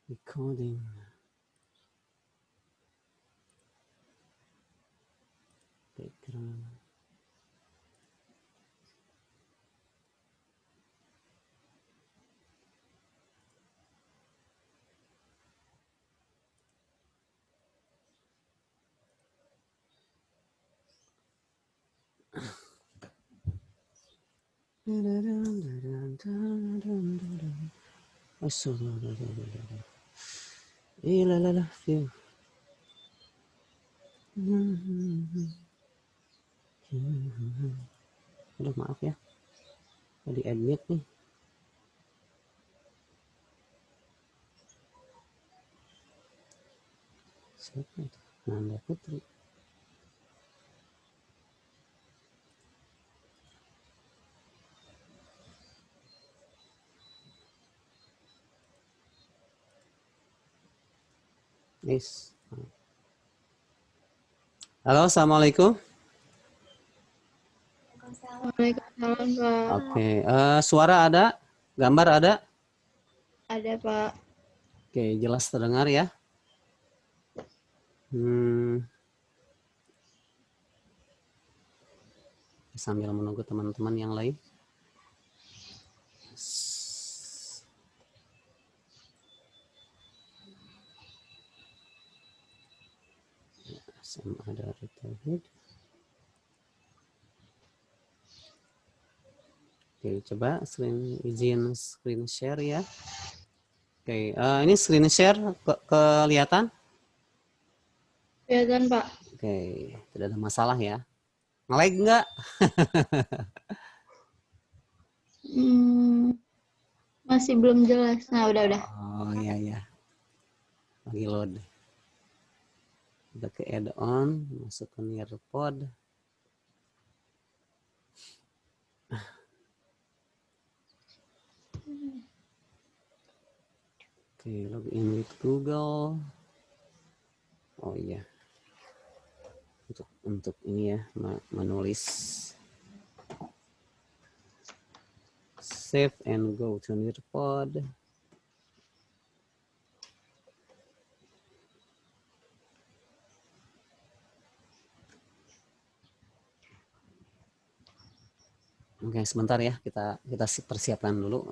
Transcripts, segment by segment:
Recording. Background. Aduh, maaf ya, tadi admit nih. Siapa itu? Nanda Putri. Yes. Halo, assalamualaikum. Waalaikumsalam, Pak. Oke, suara ada, gambar ada. Ada, Pak. Oke, jelas terdengar ya. Sambil menunggu teman-teman yang lain. SMA dari Tauhid. Oke, coba izin screen share ya. Oke, ini screen share kelihatan? Kelihatan, Pak. Oke, tidak ada masalah ya. Nge-lag nggak? Masih belum jelas. Nah, udah. Oh iya ya. Lagi load. Udah ke add-on, masuk ke Nearpod. Oke, login with Google. Oh iya. Untuk ini ya, menulis. Save and go to Nearpod. Oke, sebentar ya, kita persiapkan dulu.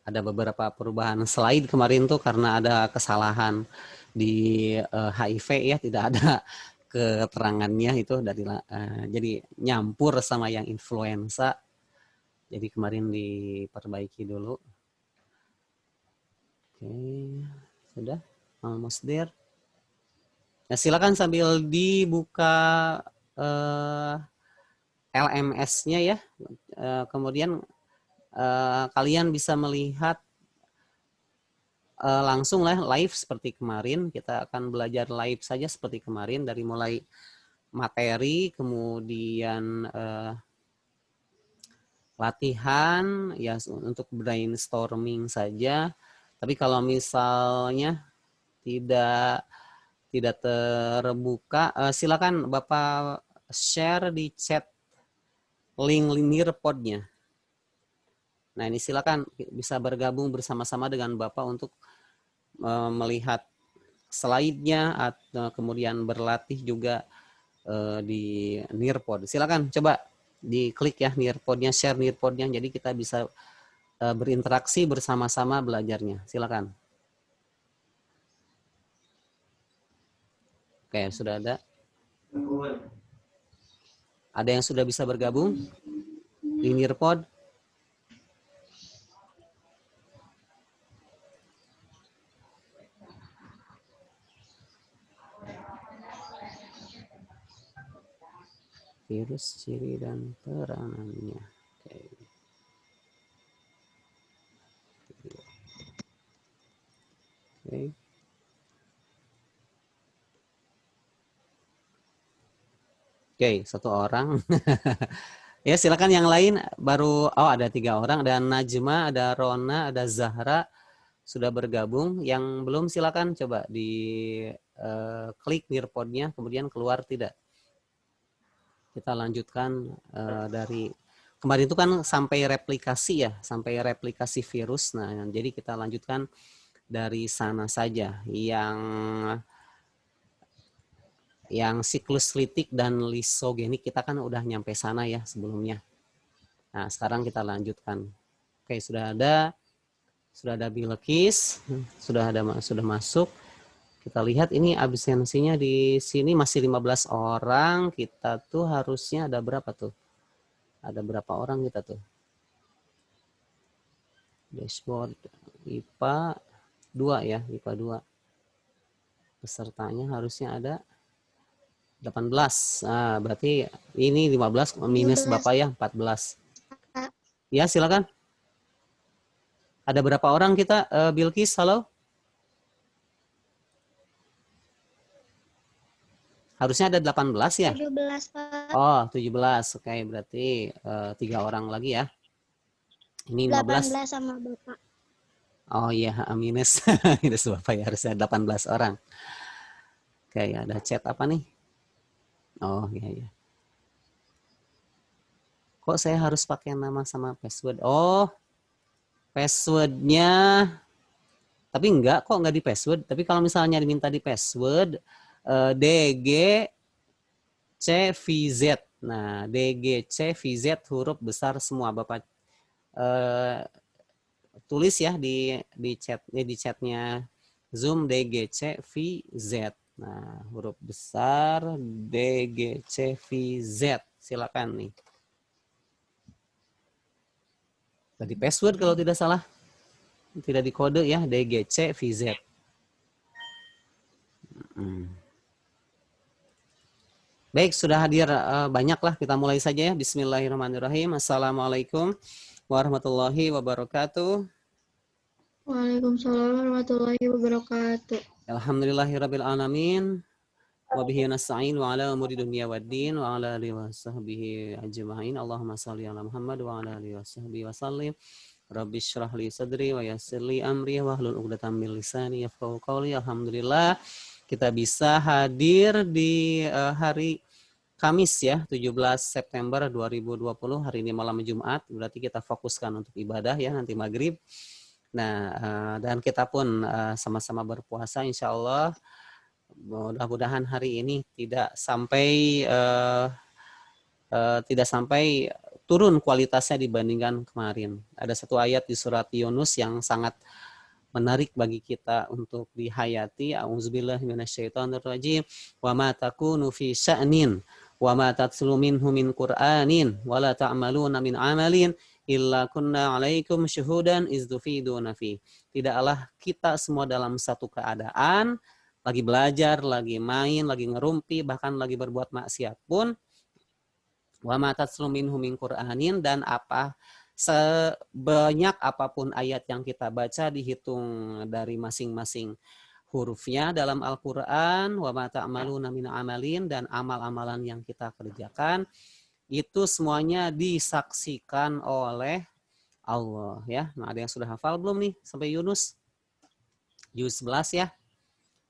Ada beberapa perubahan slide kemarin tuh karena ada kesalahan di HIV ya, tidak ada keterangannya itu dari jadi nyampur sama yang influenza. Jadi kemarin diperbaiki dulu. Oke, sudah almost there. Nah, silakan sambil dibuka LMS-nya ya. Kemudian kalian bisa melihat langsung lah live seperti kemarin. Kita akan belajar live saja seperti kemarin dari mulai materi, kemudian latihan ya untuk brainstorming saja. Tapi kalau misalnya tidak terbuka, silakan Bapak share di chat link Nearpod-nya. Nah, ini silakan bisa bergabung bersama-sama dengan Bapak untuk melihat slide-nya atau kemudian berlatih juga di Nearpod. Silakan coba diklik ya Nearpod-nya, share Nearpod-nya, jadi kita bisa berinteraksi bersama-sama belajarnya. Silakan. Oke, sudah ada. Ada yang sudah bisa bergabung di Nearpod? Virus, ciri dan peranannya. Oke. Oke. Oke, satu orang. Ya, silakan yang lain baru ada 3 orang, ada Najma, ada Rona, ada Zahra sudah bergabung. Yang belum silakan coba di klik Nearpod-nya kemudian keluar tidak. Kita lanjutkan dari kemarin itu kan sampai replikasi ya, sampai replikasi virus. Nah, jadi kita lanjutkan dari sana saja. Yang siklus litik dan lisogenik kita kan udah nyampe sana ya sebelumnya. Nah, sekarang kita lanjutkan. Oke, sudah ada Bilqis, sudah masuk. Kita lihat ini absensinya di sini masih 15 orang. Kita tuh harusnya ada berapa tuh? Ada berapa orang kita tuh? Dashboard IPA 2 ya, IPA 2. Pesertanya harusnya ada 18. Nah, berarti ini 15 minus 17. Bapak ya, 14. Ya, silakan. Ada berapa orang kita, Bilqis? Halo? Harusnya ada 18 ya? 17, Pak. Oh, 17. Oke, berarti 3 orang lagi ya. Ini 15. 18 sama Bapak. Oh iya, minus. Minus Bapak ya, harusnya 18 orang. Oke, ada chat apa nih? Oh iya. Kok saya harus pakai nama sama password? Oh, passwordnya. Tapi enggak di password. Tapi kalau misalnya diminta di password, DGCVZ. Nah, DGCVZ huruf besar semua Bapak tulis ya di chatnya Zoom DGCVZ. Nah, huruf besar DGCVZ. Silakan nih. Tadi password kalau tidak salah. Tidak dikode ya, DGCVZ. Baik, sudah hadir banyaklah. Kita mulai saja ya. Bismillahirrahmanirrahim. Assalamualaikum warahmatullahi wabarakatuh. Waalaikumsalam warahmatullahi wabarakatuh. Alhamdulillahirabbil alamin. Wa bihi nasta'in wa ala umuri dunya waddin wa ala alihi washabbihi ajmain. Allahumma shalli ala Muhammad wa ala alihi washabbihi wasallim. Rabbi syrah li sadri wa yassir li amri wa hlul 'uqdatam min lisani yafqahu qawli. Alhamdulillah kita bisa hadir di hari Kamis ya, 17 September 2020. Hari ini malam Jumat, berarti kita fokuskan untuk ibadah ya nanti maghrib. Nah, dan kita pun sama-sama berpuasa insya Allah. Mudah-mudahan hari ini tidak sampai turun kualitasnya dibandingkan kemarin. Ada satu ayat di surat Yunus yang sangat menarik bagi kita untuk dihayati. A'udzubillahi minasyaitonirrajim. Wa ma takunu fi sya'nin wa ma tatlu minhu min Qur'anin wa la ta'maluna min 'amalin illa kunna 'alaikum syuhudan iz tufiduna fi. Tidaklah kita semua dalam satu keadaan lagi belajar, lagi main, lagi ngerumpi, bahkan lagi berbuat maksiat pun, wa ma tatlu minhu min Qur'anin, dan sebanyak apapun ayat yang kita baca dihitung dari masing-masing hurufnya dalam Al-Qur'an, wa ma ta'maluna min amalin, dan amal-amalan yang kita kerjakan itu semuanya disaksikan oleh Allah ya. Nah, ada yang sudah hafal belum nih sampai Yunus? Juz 11 ya.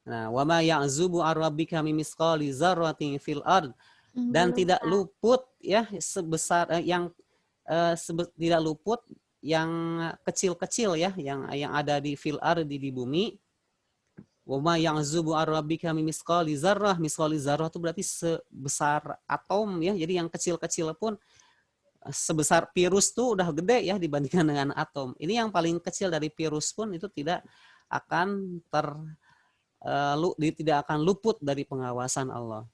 Nah, wa ma ya'zubu ar-rabbika min misqali dzarratin fil ard, dan tidak luput ya tidak luput yang kecil-kecil ya, yang ada di fil ardi, di bumi. Wa ma ya'zubu ar-rabbika min misqali dzarrah. Misqali dzarrah itu berarti sebesar atom ya. Jadi yang kecil-kecil pun sebesar virus tuh udah gede ya dibandingkan dengan atom. Ini yang paling kecil dari virus pun itu tidak akan luput dari pengawasan Allah.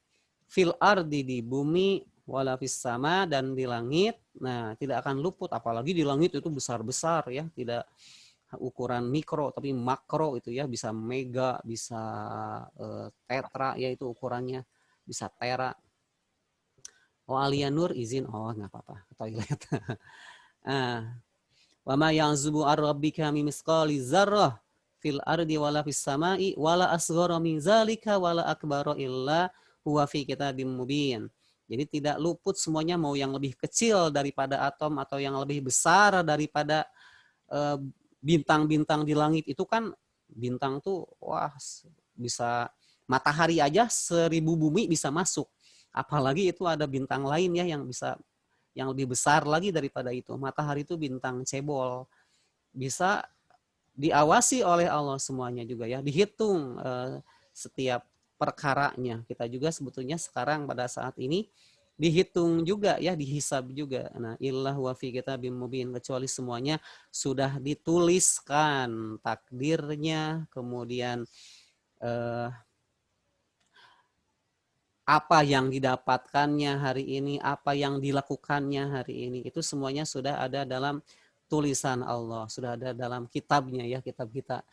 Fil ardi, di bumi, wala fis sama, dan di langit. Nah, tidak akan luput, apalagi di langit itu besar-besar ya, tidak ukuran mikro tapi makro itu ya, bisa mega, bisa tetra ya itu ukurannya, bisa tera. Oh, Alianur izin, oh nggak apa-apa, ke toilet. Wa ma ya'zubu ar-rabbika min misqali dzarrah fil ardi wala fis samai wala asghara min zalika wala akbara illa huwa fi kitabim mubin. Jadi tidak luput semuanya, mau yang lebih kecil daripada atom atau yang lebih besar daripada bintang-bintang di langit. Itu kan bintang tuh wah bisa matahari aja 1000 bumi bisa masuk. Apalagi itu ada bintang lain ya yang bisa yang lebih besar lagi daripada itu. Matahari itu bintang cebol, bisa diawasi oleh Allah semuanya juga ya, dihitung setiap perkaranya. Kita juga sebetulnya sekarang pada saat ini dihitung juga ya, dihisab juga. Nah, illah wa fi kitabim mubin, kecuali semuanya sudah dituliskan takdirnya, kemudian apa yang didapatkannya hari ini, apa yang dilakukannya hari ini, itu semuanya sudah ada dalam tulisan Allah, sudah ada dalam kitabnya ya, kitab kita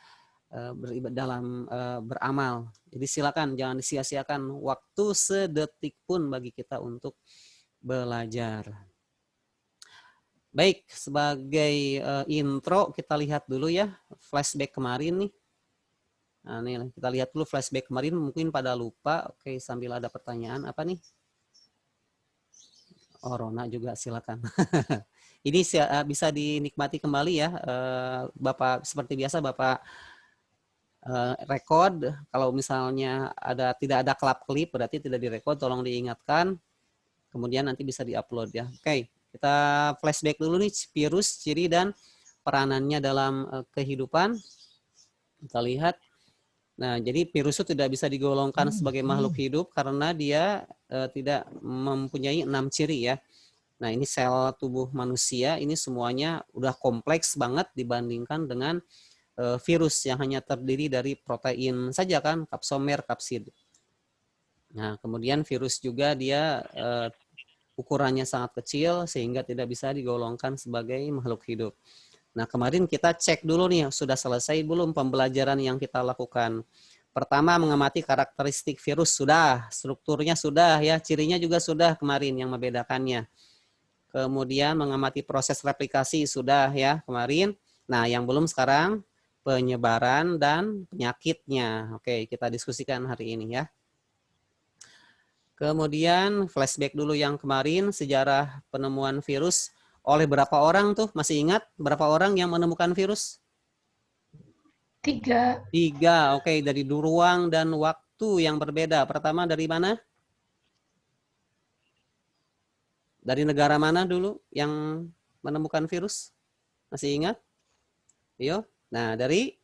dalam beramal. Jadi silakan jangan disia-siakan waktu sedetik pun bagi kita untuk belajar. Baik, sebagai intro kita lihat dulu ya flashback kemarin nih. Nah, nih kita lihat dulu flashback kemarin, mungkin pada lupa. Oke, sambil ada pertanyaan apa nih? Oh, Rona juga silakan. Ini bisa dinikmati kembali ya, Bapak, seperti biasa Bapak record. Kalau misalnya tidak ada klip berarti tidak direkod, tolong diingatkan. Kemudian nanti bisa diupload ya. Oke, kita flashback dulu nih virus, ciri dan peranannya dalam kehidupan. Kita lihat. Nah, jadi virus itu tidak bisa digolongkan sebagai makhluk hidup karena dia tidak mempunyai 6 ciri ya. Nah, ini sel tubuh manusia ini semuanya udah kompleks banget dibandingkan dengan virus yang hanya terdiri dari protein saja kan, kapsomer, kapsid. Nah, kemudian virus juga dia ukurannya sangat kecil sehingga tidak bisa digolongkan sebagai makhluk hidup. Nah, kemarin kita cek dulu nih, sudah selesai belum pembelajaran yang kita lakukan. Pertama, mengamati karakteristik virus sudah, strukturnya sudah ya, cirinya juga sudah kemarin yang membedakannya. Kemudian mengamati proses replikasi sudah ya kemarin. Nah, yang belum sekarang penyebaran dan penyakitnya. Oke, kita diskusikan hari ini ya. Kemudian flashback dulu yang kemarin, sejarah penemuan virus oleh berapa orang tuh? Masih ingat berapa orang yang menemukan virus? 3. 3, oke, dari ruang dan waktu yang berbeda. Pertama dari mana? Dari negara mana dulu yang menemukan virus? Masih ingat? Yo, nah dari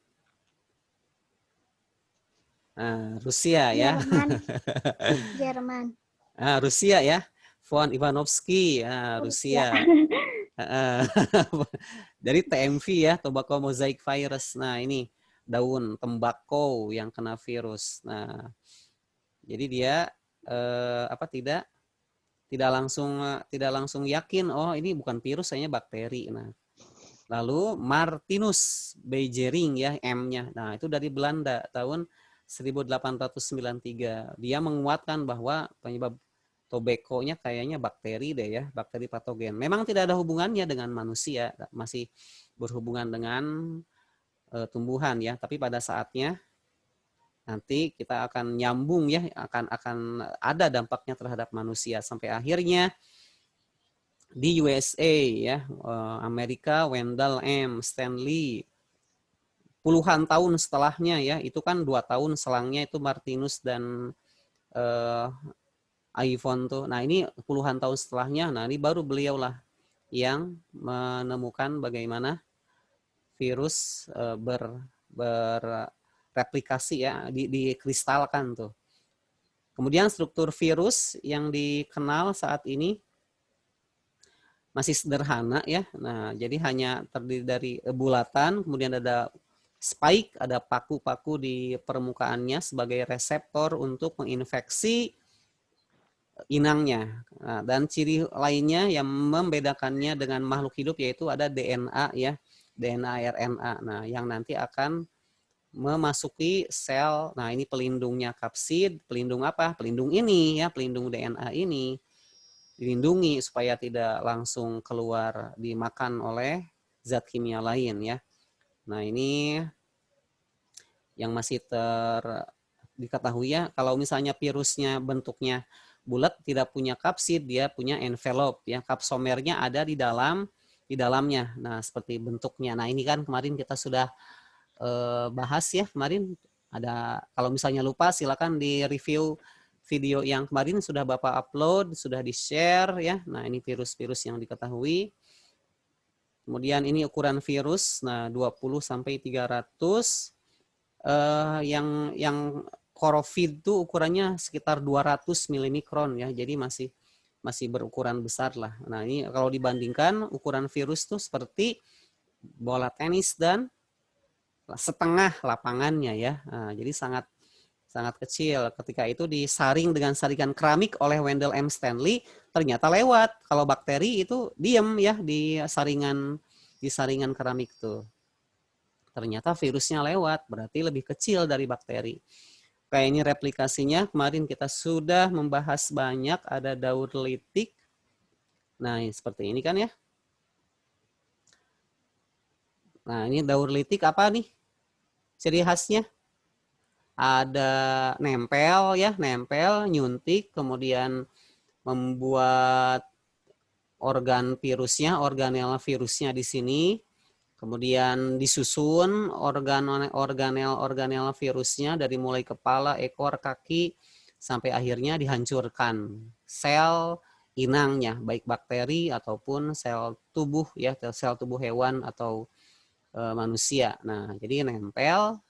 Rusia ya. Jerman. Jerman. Rusia ya. Von Ivanovsky, Rusia. Dari TMV ya, tobacco mosaic virus. Nah, ini daun tembakau yang kena virus. Nah, jadi dia tidak langsung yakin, oh ini bukan virus, hanya bakteri. Nah, lalu Martinus Beijering ya, M-nya. Nah, itu dari Belanda tahun 1893. Dia menguatkan bahwa penyebab tobacco-nya kayaknya bakteri deh ya, bakteri patogen. Memang tidak ada hubungannya dengan manusia, masih berhubungan dengan tumbuhan ya, tapi pada saatnya nanti kita akan nyambung ya, akan ada dampaknya terhadap manusia sampai akhirnya di USA ya, Amerika, Wendell M. Stanley, puluhan tahun setelahnya ya, itu kan 2 tahun selangnya itu Martinus dan iPhone tuh. Nah, ini puluhan tahun setelahnya, nah ini baru beliau lah yang menemukan bagaimana virus bereplikasi ya, dikristalkan tuh. Kemudian struktur virus yang dikenal saat ini masih sederhana ya. Nah, jadi hanya terdiri dari bulatan, kemudian ada spike, ada paku-paku di permukaannya sebagai reseptor untuk menginfeksi inangnya. Nah, dan ciri lainnya yang membedakannya dengan makhluk hidup yaitu ada DNA ya, DNA RNA. Nah, yang nanti akan memasuki sel. Nah, ini pelindungnya kapsid, pelindung apa? Pelindung ini ya, pelindung DNA ini dilindungi supaya tidak langsung keluar dimakan oleh zat kimia lain ya. Nah, ini yang masih diketahui ya, kalau misalnya virusnya bentuknya bulat tidak punya kapsid, dia punya envelope ya, kapsomernya ada di dalamnya. Nah, seperti bentuknya. Nah, ini kan kemarin kita sudah bahas ya kemarin. Ada, kalau misalnya lupa silakan di review video yang kemarin sudah Bapak upload, sudah di-share ya. Nah, ini virus-virus yang diketahui. Kemudian ini ukuran virus, nah 20 sampai 300. Yang COVID itu ukurannya sekitar 200 milimikron ya. Jadi masih berukuran besar lah. Nah, ini kalau dibandingkan ukuran virus tuh seperti bola tenis dan setengah lapangannya ya. Nah, jadi sangat kecil. Ketika itu disaring dengan saringan keramik oleh Wendell M. Stanley, ternyata lewat. Kalau bakteri itu diem ya di saringan keramik tuh. Ternyata virusnya lewat, berarti lebih kecil dari bakteri. Kayak ini replikasinya, kemarin kita sudah membahas banyak, ada daur litik. Nah, seperti ini kan ya. Nah, ini daur litik apa nih? Ciri khasnya? Ada nempel ya, nempel, nyuntik, kemudian membuat organ virusnya, organel virusnya di sini. Kemudian disusun organel virusnya dari mulai kepala, ekor, kaki, sampai akhirnya dihancurkan. Sel inangnya, baik bakteri ataupun sel tubuh ya, sel tubuh hewan atau manusia. Nah, jadi nempel,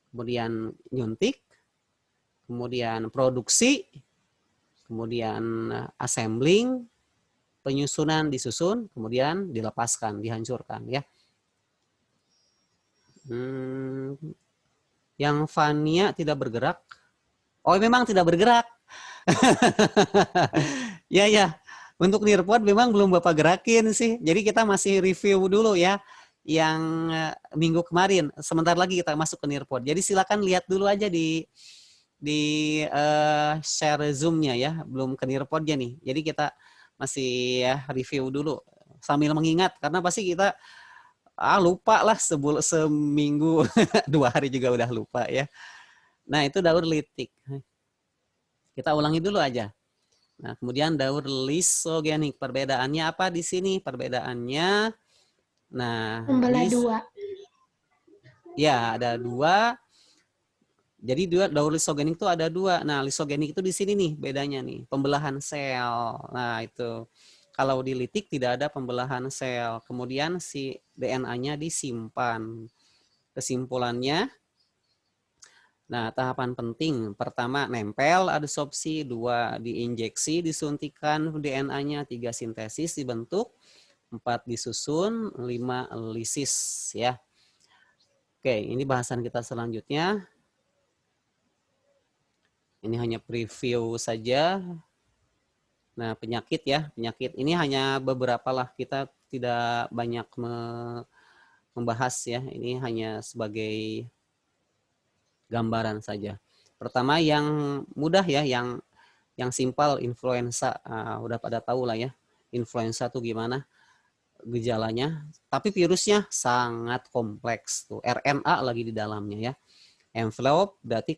kemudian nyuntik, kemudian produksi, kemudian assembling, penyusunan disusun, kemudian dilepaskan, dihancurkan ya. Yang Fania tidak bergerak. Oh, memang tidak bergerak. Ya. Untuk Nearpod memang belum Bapak gerakin sih. Jadi kita masih review dulu ya yang minggu kemarin. Sebentar lagi kita masuk ke Nearpod. Jadi silakan lihat dulu aja di share Zoom-nya ya. Belum ke Nearpodnya nih. Jadi kita masih review dulu sambil mengingat karena pasti kita lupa lah seminggu 2 hari juga udah lupa ya. Nah, itu daur litik. Kita ulangi dulu aja. Nah, kemudian daur lisogenik. Perbedaannya apa di sini? Perbedaannya, nah, Membelah dua. Ya, ada 2. Jadi daur lisogenik itu ada 2. Nah, lisogenik itu di sini nih bedanya nih, pembelahan sel. Nah, itu. Kalau di litik tidak ada pembelahan sel. Kemudian si DNA-nya disimpan. Kesimpulannya, nah, tahapan penting. Pertama, nempel, adsorpsi. 2, diinjeksi, disuntikan DNA-nya. 3, sintesis, dibentuk. 4, disusun. 5, lisis. Ya. Oke, ini bahasan kita selanjutnya. Ini hanya preview saja. Nah, penyakit ya. Penyakit ini hanya beberapa lah. Kita tidak banyak membahas ya. Ini hanya sebagai gambaran saja. Pertama yang mudah ya, yang simpel, influenza. Udah pada tahu lah ya, influenza tuh gimana gejalanya. Tapi virusnya sangat kompleks tuh. RNA lagi di dalamnya ya. Envelope berarti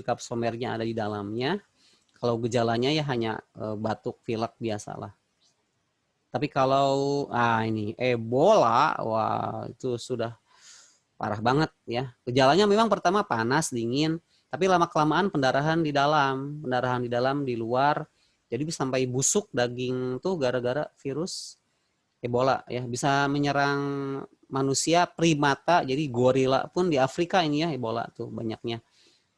kapsomernya ada di dalamnya. Kalau gejalanya ya hanya batuk, pilek biasalah. Tapi kalau ini Ebola, wah itu sudah parah banget ya. Gejalanya memang pertama panas, dingin, tapi lama-kelamaan pendarahan di dalam, di luar. Jadi bisa sampai busuk daging tuh gara-gara virus Ebola ya. Bisa menyerang manusia, primata, jadi gorila pun di Afrika ini ya Ebola tuh banyaknya.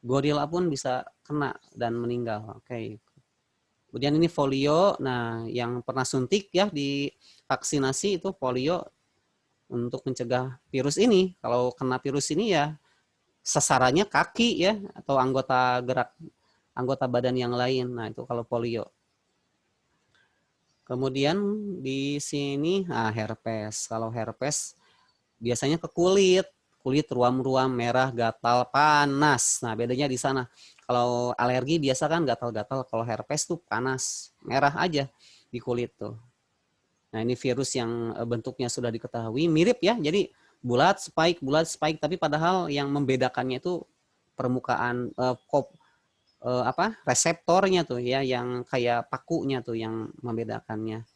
Gorila pun bisa kena dan meninggal. Oke. Kemudian ini polio. Nah, yang pernah suntik ya di vaksinasi itu polio untuk mencegah virus ini. Kalau kena virus ini ya sasarannya kaki ya atau anggota badan yang lain. Nah, itu kalau polio. Kemudian di sini herpes. Kalau herpes biasanya ke kulit ruam-ruam, merah, gatal, panas. Nah, bedanya di sana. Kalau alergi biasa kan gatal-gatal, kalau herpes tuh panas, merah aja di kulit tuh. Nah, ini virus yang bentuknya sudah diketahui, mirip ya. Jadi bulat spike, tapi padahal yang membedakannya itu permukaan reseptornya tuh ya, yang kayak pakunya tuh yang membedakannya.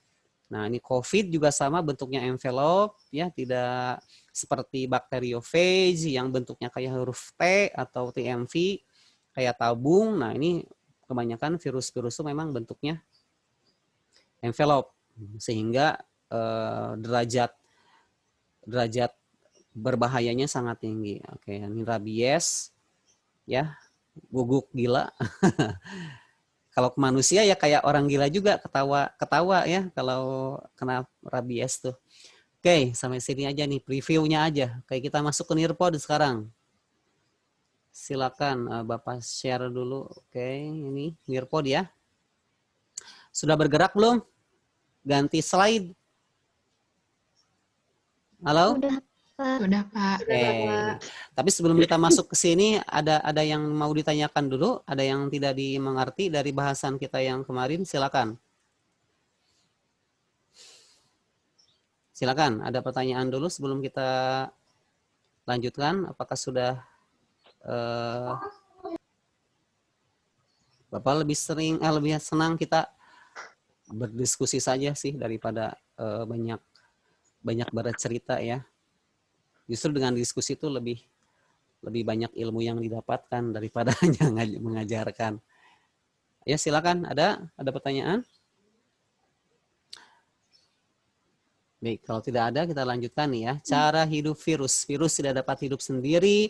Nah, ini COVID juga sama, bentuknya envelope ya, tidak seperti bakteriofage yang bentuknya kayak huruf T atau TMV kayak tabung. Nah, ini kebanyakan virus-virus itu memang bentuknya envelope, sehingga derajat berbahayanya sangat tinggi. Oke, ini rabies, ya, guguk gila. Kalau ke manusia ya kayak orang gila juga, ketawa ya kalau kena rabies tuh. Oke, sampai sini aja nih previewnya aja. Oke, kita masuk ke Nearpod sekarang. Silakan Bapak share dulu. Oke, ini Nearpod ya. Sudah bergerak belum? Ganti slide. Halo? Udah, Pak. Udah, Pak. Tapi sebelum kita masuk ke sini, ada yang mau ditanyakan dulu? Ada yang tidak dimengerti dari bahasan kita yang kemarin? Silakan. Silakan, ada pertanyaan dulu sebelum kita lanjutkan. Apakah sudah Bapak lebih senang kita berdiskusi saja sih daripada banyak bercerita ya. Justru dengan diskusi itu lebih banyak ilmu yang didapatkan daripada hanya mengajarkan. Ya silakan, ada pertanyaan? Baik, kalau tidak ada kita lanjutkan nih ya. Cara hidup virus. Virus tidak dapat hidup sendiri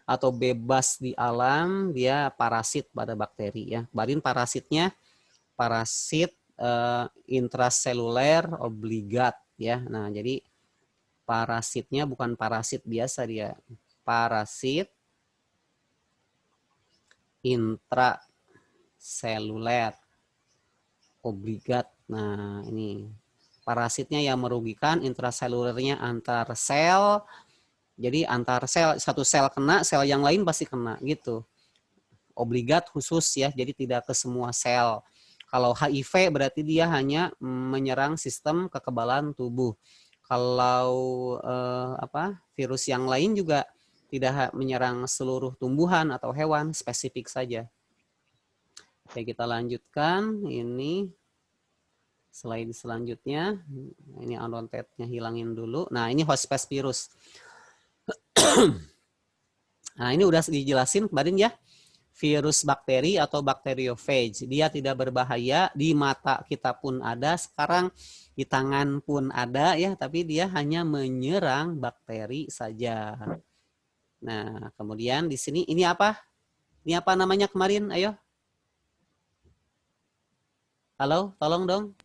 atau bebas di alam, dia parasit pada bakteri ya. Kemarin parasitnya parasit intraseluler obligat ya. Nah, jadi parasitnya bukan parasit biasa dia. Parasit intraseluler obligat. Nah, ini parasitnya yang merugikan, intraselulernya antar sel. Jadi antar sel, satu sel kena, sel yang lain pasti kena gitu. Obligat khusus ya, jadi tidak ke semua sel. Kalau HIV berarti dia hanya menyerang sistem kekebalan tubuh. Kalau virus yang lain juga tidak menyerang seluruh tumbuhan atau hewan, spesifik saja. Oke, kita lanjutkan. Ini slide selanjutnya. Ini unwanted-nya hilangin dulu. Nah, ini hospes virus. Nah, ini udah dijelasin kemarin ya. Virus bakteri atau bakteriofage. Dia tidak berbahaya, di mata kita pun ada, sekarang di tangan pun ada ya, tapi dia hanya menyerang bakteri saja. Nah, kemudian di sini ini apa? Ini apa namanya kemarin? Ayo. Halo, tolong dong.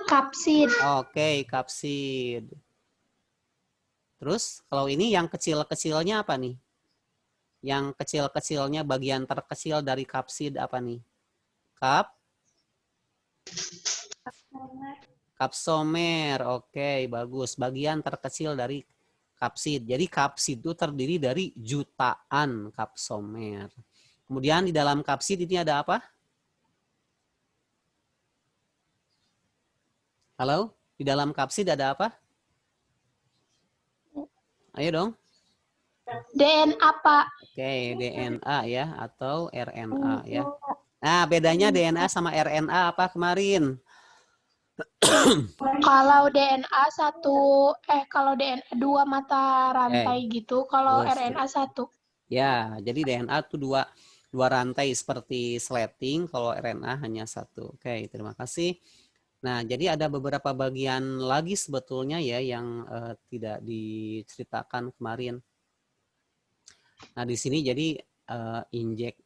Kapsid. Oke, kapsid. Terus kalau ini yang kecil-kecilnya apa nih? Yang kecil-kecilnya bagian terkecil dari kapsid apa nih? Kapsomer. Oke, bagus. Bagian terkecil dari kapsid. Jadi kapsid itu terdiri dari jutaan kapsomer. Kemudian di dalam kapsid ini ada apa? Halo? Di dalam kapsid ada apa? Ayo dong. DNA, Pak. Oke, DNA ya atau RNA ya. Nah, bedanya DNA sama RNA apa kemarin? Kalau DNA kalau DNA 2 mata rantai gitu, kalau RNA 1. Ya, jadi DNA itu dua rantai seperti sleting, kalau RNA hanya satu. Oke, terima kasih. Nah, jadi ada beberapa bagian lagi sebetulnya ya yang tidak diceritakan kemarin. Nah, di sini jadi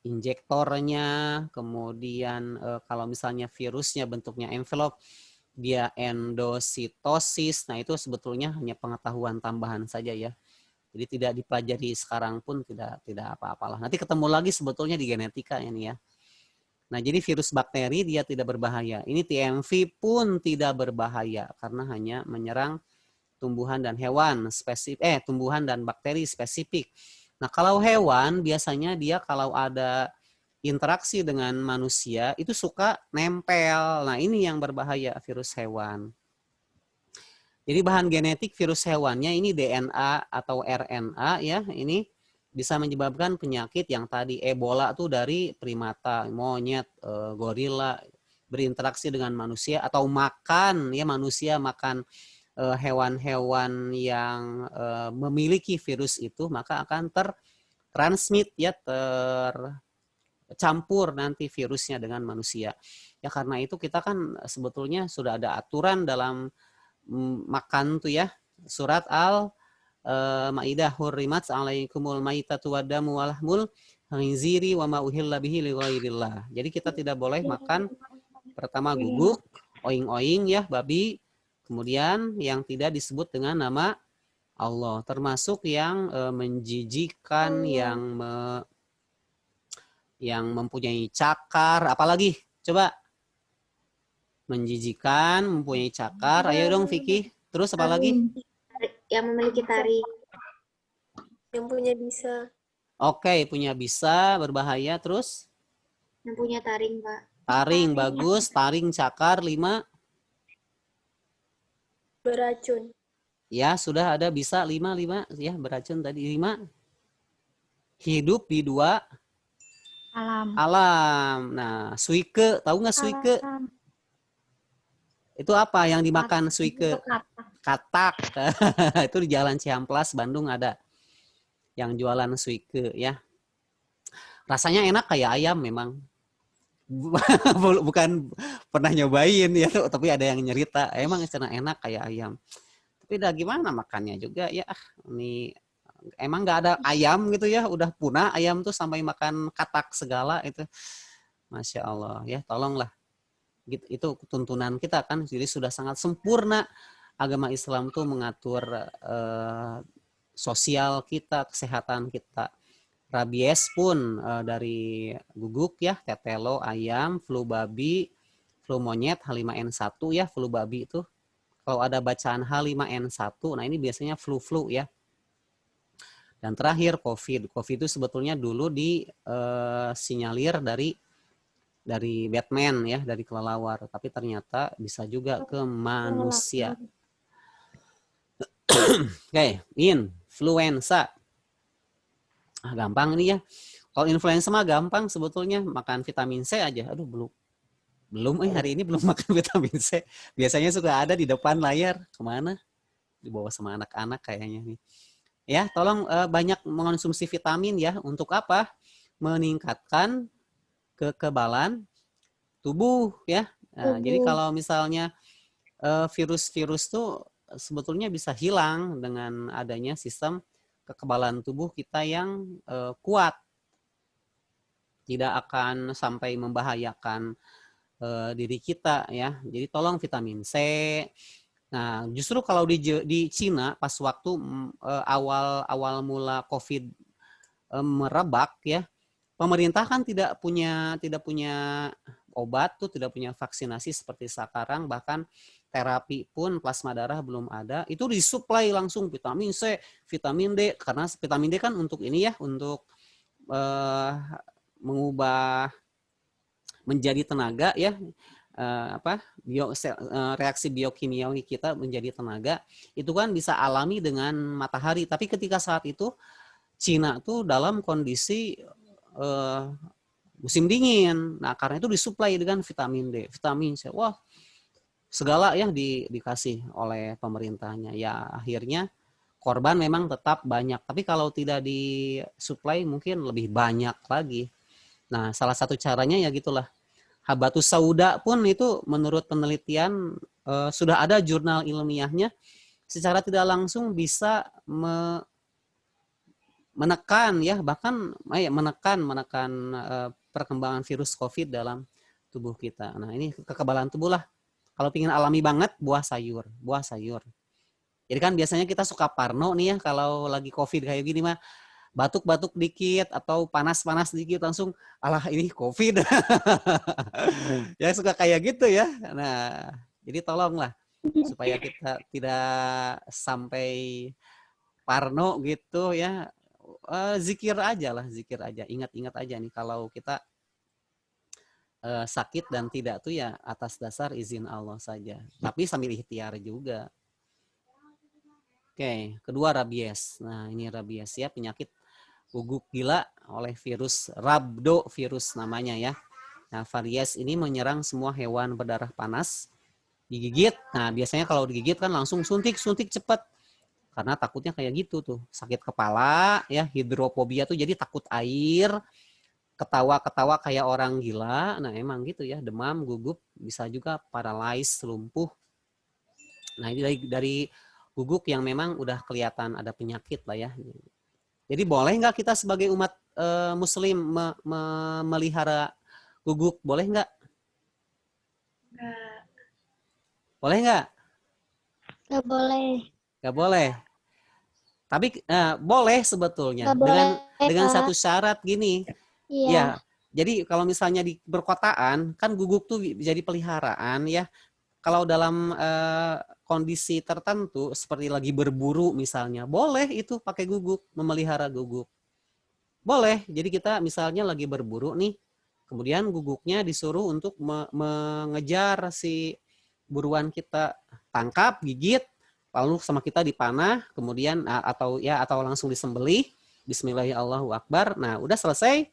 injektornya, kemudian kalau misalnya virusnya bentuknya envelope, dia endositosis. Nah, itu sebetulnya hanya pengetahuan tambahan saja ya. Jadi tidak dipelajari sekarang pun tidak apa-apalah. Nanti ketemu lagi sebetulnya di genetika ini ya. Nah, jadi virus bakteri dia tidak berbahaya. Ini TMV pun tidak berbahaya karena hanya menyerang tumbuhan dan hewan spesifik, tumbuhan dan bakteri spesifik. Nah, kalau hewan biasanya dia kalau ada interaksi dengan manusia itu suka nempel. Nah, ini yang berbahaya virus hewan. Jadi bahan genetik virus hewannya ini DNA atau RNA ya, ini bisa menyebabkan penyakit yang tadi Ebola tuh dari primata, monyet, gorila berinteraksi dengan manusia atau makan ya, manusia makan hewan-hewan yang memiliki virus itu, maka akan tertransmit ya, campur nanti virusnya dengan manusia. Ya karena itu kita kan sebetulnya sudah ada aturan dalam makan tuh ya. Surat Al-Maidah, hurrimat alaikumul maitatu waddamu walahmul khinziri wa ma uhilla bihi lighairillah. Jadi kita tidak boleh makan pertama guguk, oing-oing ya, babi, kemudian yang tidak disebut dengan nama Allah, termasuk yang menjijikan, yang mempunyai cakar, apalagi coba menjijikan, mempunyai cakar. Ayo dong Vicky. Terus apa lagi? Yang memiliki taring. Yang punya bisa. Oke, punya bisa, berbahaya. Terus? Yang punya taring, Pak. Taring, bagus. Taring, cakar, 5. Beracun. Ya, sudah ada bisa 5 ya, beracun tadi 5. Hidup di 2 alam. Nah, suike, tahu nggak suike? Itu apa yang dimakan suike? Katak. Itu di Jalan Cihamplas, Bandung ada yang jualan suike ya. Rasanya enak kayak ayam memang. Bukan pernah nyobain ya, tapi ada yang nyerita emang enak kayak ayam. Tapi udah gimana makannya juga ya. Ini emang nggak ada ayam gitu ya, udah punah ayam tuh sampai makan katak segala itu. Masya Allah ya, tolonglah. Gitu, itu tuntunan kita kan, jadi sudah sangat sempurna agama Islam tuh mengatur sosial kita, kesehatan kita. Rabies pun dari guguk ya, tetelo ayam, flu babi, flu monyet H5N1 ya, flu babi itu. Kalau ada bacaan H5N1, nah ini biasanya flu-flu ya. Dan terakhir COVID. COVID itu sebetulnya dulu disinyalir dari Batman ya, dari kelelawar, tapi ternyata bisa juga ke manusia. Oke, influenza. Gampang ini ya. Kalau influenza mah gampang sebetulnya, makan vitamin C aja. Aduh, belum hari ini belum makan vitamin C. Biasanya suka ada di depan layar. Kemana? Dibawa sama anak-anak kayaknya nih. Ya, tolong banyak mengonsumsi vitamin ya. Untuk apa? Meningkatkan kekebalan tubuh ya. Nah, jadi kalau misalnya virus-virus tuh sebetulnya bisa hilang dengan adanya sistem kekebalan tubuh kita yang kuat. Tidak akan sampai membahayakan diri kita ya. Jadi tolong vitamin C. Nah, justru kalau di Cina pas waktu awal mula COVID merebak ya, pemerintah kan tidak punya obat tuh, tidak punya vaksinasi seperti sekarang, bahkan terapi pun plasma darah belum ada. Itu disuplai langsung vitamin C, vitamin D, karena vitamin D kan untuk ini ya, untuk mengubah menjadi tenaga ya, reaksi biokimiawi kita menjadi tenaga, itu kan bisa alami dengan matahari. Tapi ketika saat itu Cina tuh dalam kondisi musim dingin, nah karena itu disuplai dengan vitamin D, vitamin C, wah segala ya dikasih oleh pemerintahnya. Ya akhirnya korban memang tetap banyak, tapi kalau tidak disuplai mungkin lebih banyak lagi. Nah salah satu caranya ya gitulah. Habatus sauda pun itu menurut penelitian sudah ada jurnal ilmiahnya, secara tidak langsung bisa menekan ya, bahkan menekan perkembangan virus COVID dalam tubuh kita. Nah ini kekebalan tubuh lah. Kalau ingin alami banget, buah sayur. Jadi kan biasanya kita suka parno nih ya, kalau lagi COVID kayak gini mah, batuk-batuk dikit atau panas-panas dikit langsung alah ini COVID. Ya suka kayak gitu ya. Nah, jadi tolonglah supaya kita tidak sampai parno gitu ya. Zikir aja. Ingat-ingat aja nih kalau kita sakit dan tidak tuh ya atas dasar izin Allah saja. Tapi sambil ikhtiar juga. Oke, kedua rabies. Nah, ini rabies ya, penyakit guguk gila oleh virus rhabdovirus namanya ya. Nah, varies ini menyerang semua hewan berdarah panas, digigit. Nah, biasanya kalau digigit kan langsung suntik cepat. Karena takutnya kayak gitu tuh, sakit kepala ya, hidrofobia tuh jadi takut air, ketawa-ketawa kayak orang gila. Nah, emang gitu ya, demam, gugup, bisa juga paralyzed, lumpuh. Nah, ini dari guguk yang memang udah kelihatan ada penyakit lah ya. Jadi boleh nggak kita sebagai umat muslim memelihara guguk? Boleh nggak? Enggak. Boleh nggak? Nggak boleh. Nggak boleh. Tapi boleh sebetulnya Nggak boleh, dengan Kak. satu syarat gini. Iya. Ya, jadi kalau misalnya di perkotaan kan guguk tuh jadi peliharaan ya. Kalau dalam kondisi tertentu seperti lagi berburu misalnya, boleh itu pakai guguk, memelihara guguk. Boleh. Jadi kita misalnya lagi berburu nih, kemudian guguknya disuruh untuk mengejar si buruan kita, tangkap, gigit, lalu sama kita dipanah, kemudian atau langsung disembelih, Bismillahirrahmanirrahim. Nah, udah selesai.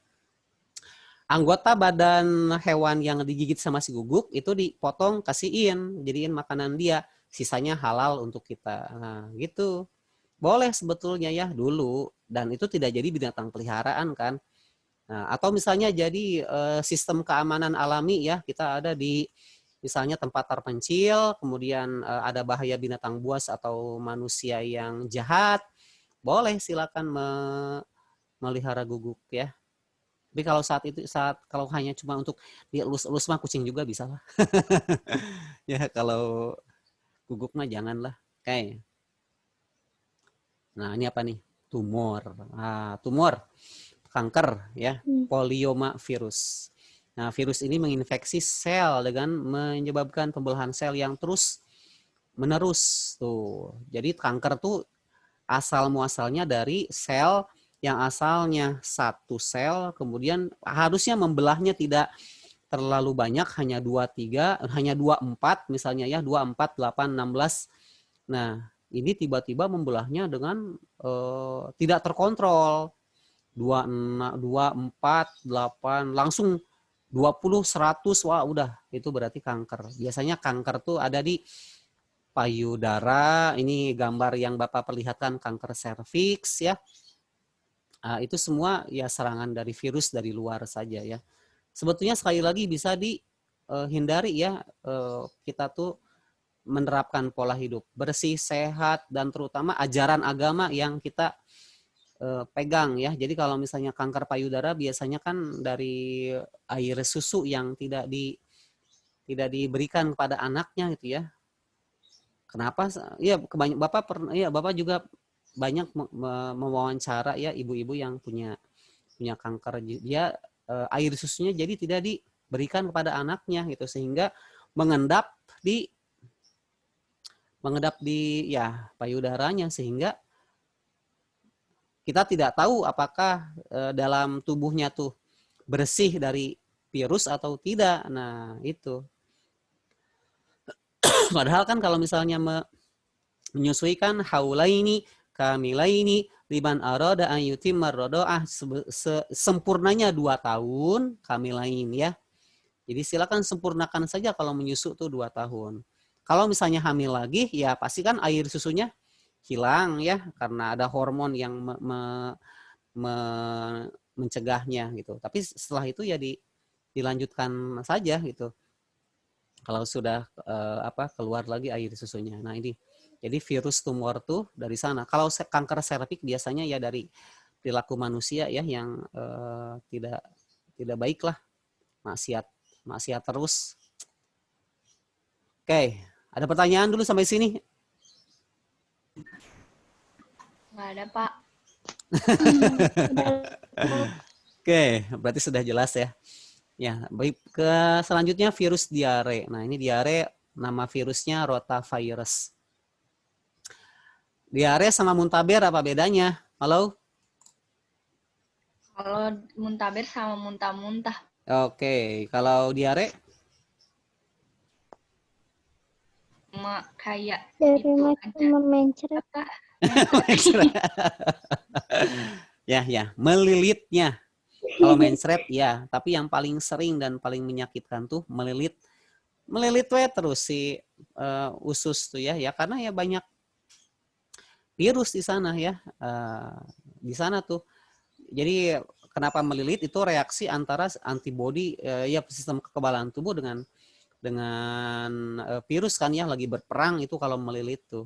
Anggota badan hewan yang digigit sama si guguk itu dipotong, kasihin, jadiin makanan dia, sisanya halal untuk kita. Nah, gitu. Boleh sebetulnya ya dulu, dan itu tidak jadi binatang peliharaan kan. Nah, atau misalnya jadi sistem keamanan alami ya, kita ada di misalnya tempat terpencil, kemudian ada bahaya binatang buas atau manusia yang jahat, boleh silakan melihara guguk ya. Tapi kalau kalau hanya cuma untuk dielus-elus mah kucing juga bisa lah. Ya kalau guguk mah janganlah. Oke. Nah, ini apa nih? Tumor. Tumor, kanker ya, polioma virus. Nah, virus ini menginfeksi sel dengan menyebabkan pembelahan sel yang terus menerus tuh. Jadi kanker tuh asal muasalnya dari sel yang asalnya satu sel, kemudian harusnya membelahnya tidak terlalu banyak, hanya 2-3, hanya 2-4 misalnya ya, 2-4, 8, 16. Nah, ini tiba-tiba membelahnya dengan tidak terkontrol. 2-4, 8, langsung 20, 100, wah udah, itu berarti kanker. Biasanya kanker tuh ada di payudara, ini gambar yang Bapak perlihatkan kanker serviks ya. Itu semua ya serangan dari virus dari luar saja ya. Sebetulnya sekali lagi bisa dihindari ya, kita tuh menerapkan pola hidup bersih, sehat, dan terutama ajaran agama yang kita pegang ya. Jadi kalau misalnya kanker payudara biasanya kan dari air susu yang tidak diberikan kepada anaknya gitu ya. Kenapa? Ya Bapak juga banyak mewawancara ya ibu-ibu yang punya kanker, dia air susunya jadi tidak diberikan kepada anaknya gitu, sehingga mengendap di ya payudaranya, sehingga kita tidak tahu apakah dalam tubuhnya tuh bersih dari virus atau tidak. Nah, itu. Padahal kan kalau misalnya menyusui kan haulaini kamilaini liman arada an yutimmar rada'ah, sempurnanya 2 tahun kamilain ya. Jadi silakan sempurnakan saja kalau menyusu tuh 2 tahun. Kalau misalnya hamil lagi ya pasti kan air susunya hilang ya, karena ada hormon yang mencegahnya gitu. Tapi setelah itu ya dilanjutkan saja gitu. Kalau sudah keluar lagi air susunya. Nah, ini jadi virus tumor tuh dari sana. Kalau kanker serviks biasanya ya dari perilaku manusia ya yang tidak baik lah, maksiat terus. Oke, ada pertanyaan dulu sampai sini? Nggak ada, Pak. Oke, berarti sudah jelas ya. Ya, baik, ke selanjutnya virus diare. Nah, ini diare, nama virusnya rotavirus. Diare sama muntaber apa bedanya? Halo? Kalau muntaber sama muntah-muntah. Oke, kalau diare? Kayak Dari itu macam mencret. Ya, melilitnya. Kalau mencret ya, tapi yang paling sering dan paling menyakitkan tuh melilit terus si usus tuh ya, karena ya banyak virus di sana ya, di sana tuh. Jadi kenapa melilit itu reaksi antara antibodi ya sistem kekebalan tubuh dengan virus kan ya lagi berperang itu kalau melilit tuh.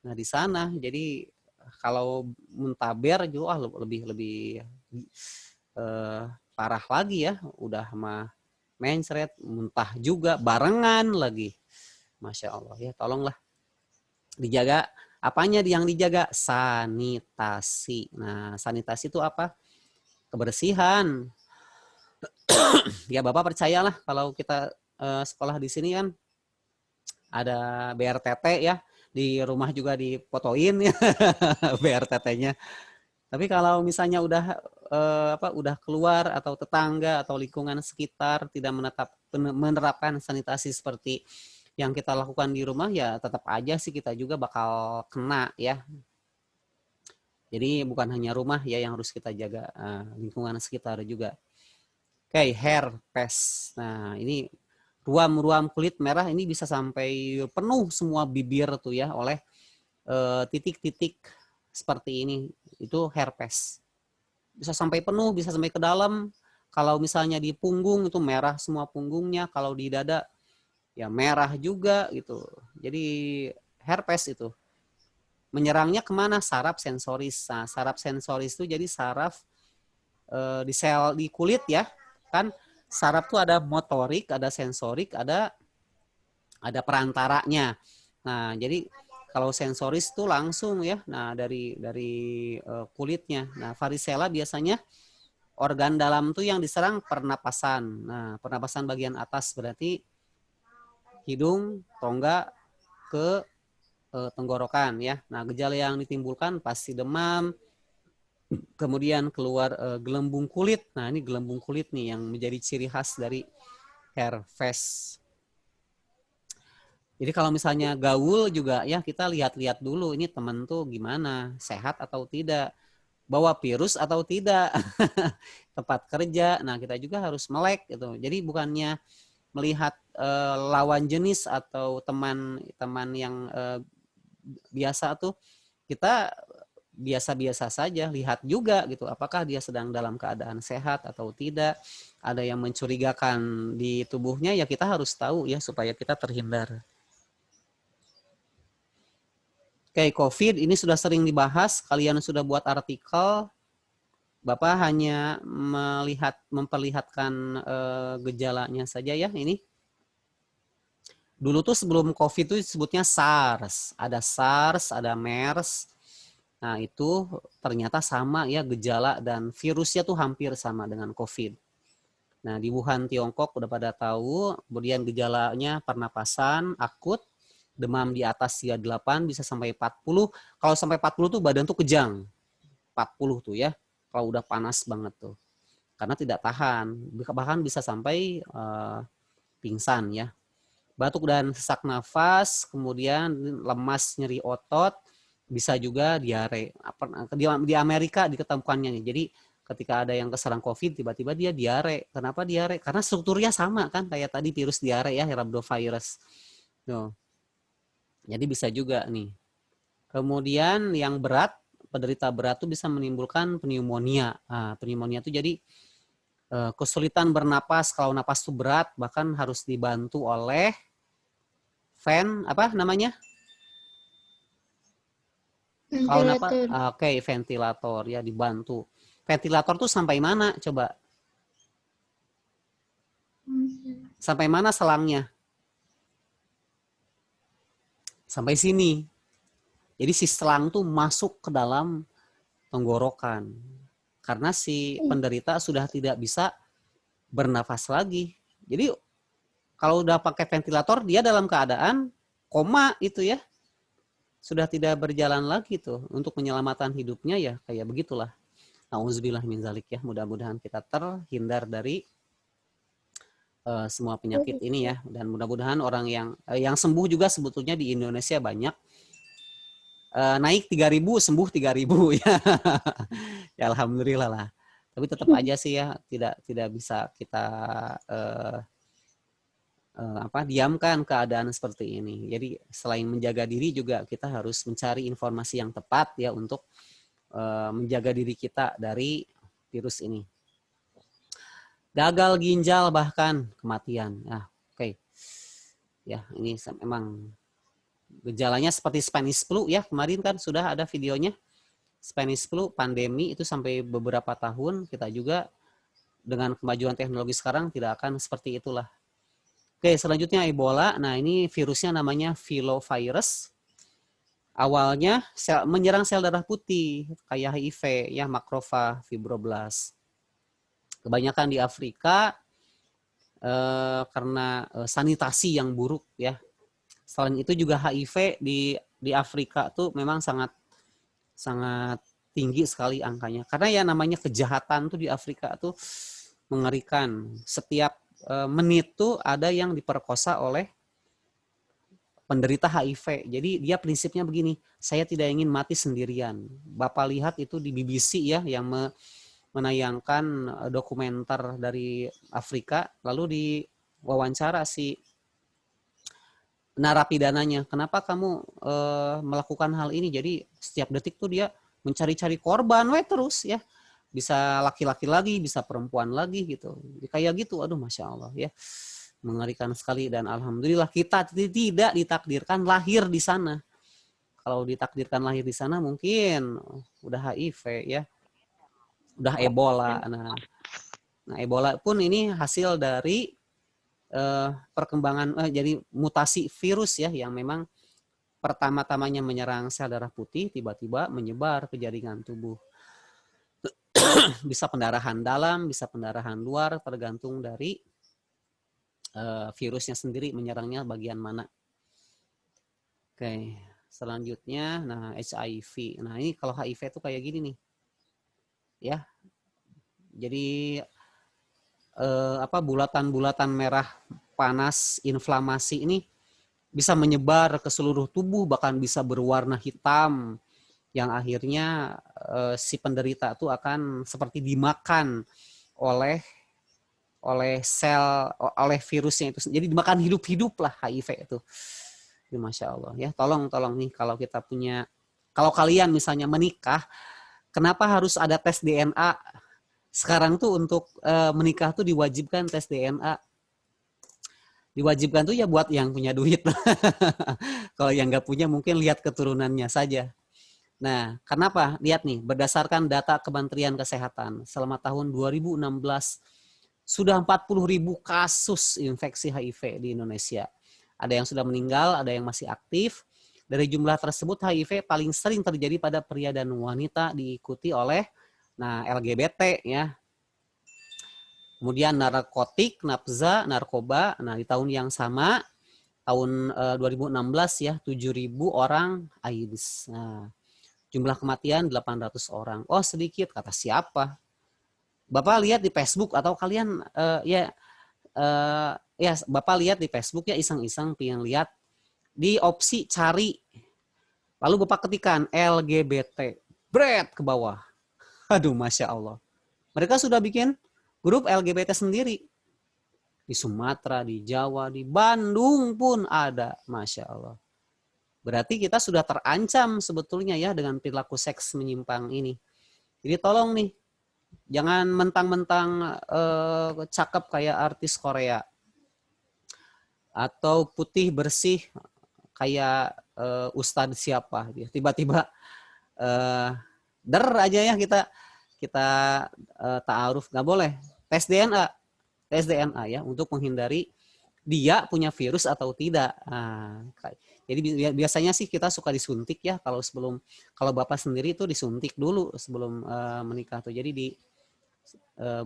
Nah di sana jadi kalau muntaber juga lebih parah lagi ya, udah mah mencret, muntah juga barengan lagi. Masya Allah ya, tolonglah dijaga. Apanya yang dijaga? Sanitasi. Nah sanitasi itu apa? Kebersihan. Ya Bapak percayalah kalau kita sekolah di sini kan ada BRTT ya, di rumah juga difotoin ya BRTT-nya. Tapi kalau misalnya udah keluar atau tetangga atau lingkungan sekitar tidak menerapkan sanitasi seperti yang kita lakukan di rumah, ya tetap aja sih kita juga bakal kena ya. Jadi bukan hanya rumah ya yang harus kita jaga, lingkungan sekitar juga. Oke, herpes. Nah ini ruam-ruam kulit merah ini bisa sampai penuh semua bibir tuh ya oleh titik-titik seperti ini, itu herpes. Bisa sampai penuh, bisa sampai ke dalam. Kalau misalnya di punggung itu merah semua punggungnya, kalau di dada ya merah juga gitu. Jadi herpes itu menyerangnya kemana? Saraf sensoris. Nah, saraf sensoris itu jadi saraf di sel di kulit ya, kan saraf tuh ada motorik, ada sensorik, ada perantaranya. Nah, jadi kalau sensoris itu langsung ya, nah dari kulitnya. Nah, varicella biasanya organ dalam tuh yang diserang pernapasan. Nah, pernapasan bagian atas berarti hidung, rongga ke tenggorokan ya. Nah, gejala yang ditimbulkan pasti demam, kemudian keluar gelembung kulit. Nah, ini gelembung kulit nih yang menjadi ciri khas dari herpes. Jadi kalau misalnya gaul juga ya kita lihat-lihat dulu ini teman tuh gimana, sehat atau tidak, bawa virus atau tidak, tempat kerja. Nah kita juga harus melek gitu. Jadi bukannya melihat lawan jenis atau teman-teman yang biasa tuh kita biasa-biasa saja, lihat juga gitu apakah dia sedang dalam keadaan sehat atau tidak. Ada yang mencurigakan di tubuhnya ya kita harus tahu ya supaya kita terhindar. Oke, COVID ini sudah sering dibahas, kalian sudah buat artikel, Bapak hanya memperlihatkan gejalanya saja ya ini. Dulu tuh sebelum COVID itu disebutnya SARS, ada MERS. Nah itu ternyata sama ya gejala dan virusnya tuh hampir sama dengan COVID. Nah di Wuhan, Tiongkok udah pada tahu, kemudian gejalanya pernapasan akut, demam di atas 38 bisa sampai 40. Kalau sampai 40 tuh badan tuh kejang. 40 tuh ya. Kalau udah panas banget tuh. Karena tidak tahan. Bahkan bisa sampai pingsan ya. Batuk dan sesak nafas, kemudian lemas nyeri otot, bisa juga diare. Di Amerika diketemukannya nih. Jadi ketika ada yang keserang COVID tiba-tiba dia diare. Kenapa diare? Karena strukturnya sama kan kayak tadi virus diare ya, rhabdovirus. Tuh. Jadi bisa juga nih. Kemudian yang berat, penderita berat itu bisa menimbulkan pneumonia. Nah, pneumonia itu jadi kesulitan bernapas, kalau napas itu berat, bahkan harus dibantu oleh Kalau napas, oke, ventilator ya dibantu. Ventilator tuh sampai mana coba? Sampai mana selangnya? Sampai sini. Jadi si selang tuh masuk ke dalam tenggorokan. Karena si penderita sudah tidak bisa bernafas lagi. Jadi kalau udah pakai ventilator, dia dalam keadaan koma itu ya. Sudah tidak berjalan lagi tuh. Untuk penyelamatan hidupnya ya kayak begitulah. Nauzubillah min zalik ya. Mudah-mudahan kita terhindar dari semua penyakit ini ya. Dan mudah-mudahan orang yang sembuh juga sebetulnya di Indonesia banyak. Naik 3.000, sembuh 3.000 ya. Ya alhamdulillah lah. Tapi tetap aja sih ya tidak bisa kita diamkan keadaan seperti ini. Jadi selain menjaga diri juga kita harus mencari informasi yang tepat ya untuk menjaga diri kita dari virus ini. Gagal ginjal bahkan kematian. Nah, oke. Ya, ini memang gejalanya seperti Spanish flu ya. Kemarin kan sudah ada videonya. Spanish flu pandemi itu sampai beberapa tahun, kita juga dengan kemajuan teknologi sekarang tidak akan seperti itulah. Oke, selanjutnya Ebola. Nah, ini virusnya namanya filovirus. Awalnya menyerang sel darah putih kayak HIV ya, makrofag, fibroblast. Kebanyakan di Afrika karena sanitasi yang buruk ya. Selain itu juga HIV di Afrika tuh memang sangat tinggi sekali angkanya. Karena ya namanya kejahatan tuh di Afrika tuh mengerikan. Setiap menit tuh ada yang diperkosa oleh penderita HIV. Jadi dia prinsipnya begini, saya tidak ingin mati sendirian. Bapak lihat itu di BBC ya yang menayangkan dokumenter dari Afrika, lalu diwawancara si narapidananya, kenapa kamu melakukan hal ini? Jadi setiap detik tuh dia mencari-cari korban, terus ya. Bisa laki-laki lagi, bisa perempuan lagi gitu. Kayak gitu, aduh Masya Allah ya. Mengerikan sekali dan alhamdulillah kita tidak ditakdirkan lahir di sana. Kalau ditakdirkan lahir di sana mungkin udah HIV ya. Udah Ebola. Nah, Ebola pun ini hasil dari perkembangan jadi mutasi virus ya yang memang pertama-tamanya menyerang sel darah putih, tiba-tiba menyebar ke jaringan tubuh. Bisa pendarahan dalam, bisa pendarahan luar, tergantung dari virusnya sendiri menyerangnya bagian mana. Oke, selanjutnya, nah HIV. Nah ini kalau HIV itu kayak gini nih, ya. Jadi bulatan-bulatan merah panas, inflamasi ini bisa menyebar ke seluruh tubuh, bahkan bisa berwarna hitam, yang akhirnya si penderita itu akan seperti dimakan oleh sel, oleh virusnya itu. Jadi dimakan hidup-hidup lah HIV itu. Ya, Masya Allah ya. Tolong nih kalau kalian misalnya menikah, kenapa harus ada tes DNA? Sekarang tuh untuk menikah tuh diwajibkan tes DNA. Diwajibkan tuh ya buat yang punya duit. Kalau yang nggak punya mungkin lihat keturunannya saja. Nah, kenapa? Lihat nih, berdasarkan data Kementerian Kesehatan, selama tahun 2016 sudah 40.000 kasus infeksi HIV di Indonesia. Ada yang sudah meninggal, ada yang masih aktif. Dari jumlah tersebut, HIV paling sering terjadi pada pria dan wanita, diikuti oleh LGBT ya. Kemudian narkotik, nafza, narkoba. Nah, di tahun yang sama, tahun 2016 ya, 7.000 orang AIDS. Nah, jumlah kematian 800 orang. Oh, sedikit, kata siapa? Bapak lihat di Facebook atau kalian Bapak lihat di Facebook ya, iseng-iseng pengen lihat di opsi cari. Lalu Bapak ketikkan LGBT, ke bawah. Aduh, Masya Allah. Mereka sudah bikin grup LGBT sendiri. Di Sumatera, di Jawa, di Bandung pun ada. Masya Allah. Berarti kita sudah terancam sebetulnya ya dengan perilaku seks menyimpang ini. Jadi tolong nih, jangan mentang-mentang cakep kayak artis Korea. Atau putih bersih kayak ustadz siapa. Tiba-tiba aja ya kita ta'aruf, nggak boleh. Tes DNA ya untuk menghindari dia punya virus atau tidak. Nah, jadi biasanya sih kita suka disuntik ya kalau Bapak sendiri itu disuntik dulu sebelum menikah tuh. Jadi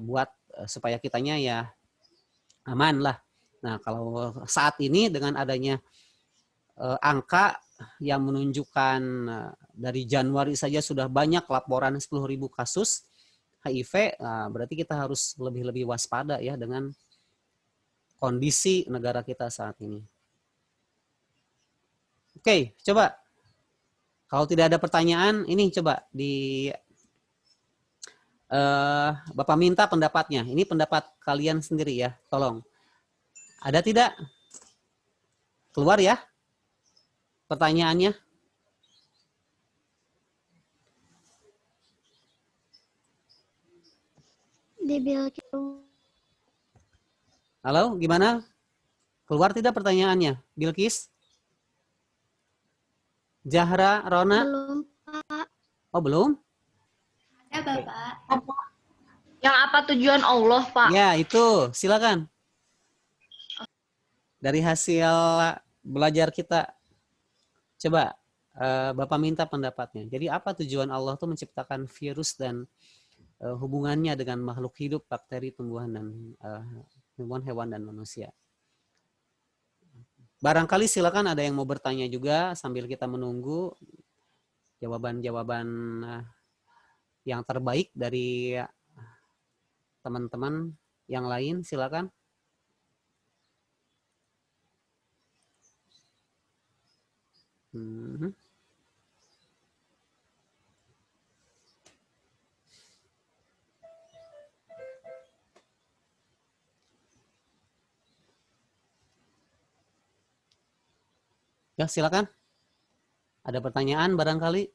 buat supaya kitanya ya aman lah. Nah, kalau saat ini dengan adanya angka yang menunjukkan dari Januari saja sudah banyak laporan 10.000 kasus HIV, berarti kita harus lebih waspada ya dengan kondisi negara kita saat ini. Oke, coba kalau tidak ada pertanyaan, ini coba Bapak minta pendapatnya. Ini pendapat kalian sendiri ya, tolong. Ada tidak? Keluar ya pertanyaannya. di Bilqis. Halo, gimana? Keluar tidak pertanyaannya? Bilqis? Zahra, Rona? Belum, Pak. Oh, belum? Ya, Bapak. Yang apa tujuan Allah, Pak? Ya, itu. Silakan. Dari hasil belajar kita, coba Bapak minta pendapatnya. Jadi apa tujuan Allah tuh menciptakan virus dan hubungannya dengan makhluk hidup, bakteri, tumbuhan, dan hewan dan manusia. Barangkali silakan ada yang mau bertanya juga sambil kita menunggu jawaban-jawaban yang terbaik dari teman-teman yang lain. Silakan. Ya, silakan. Ada pertanyaan barangkali?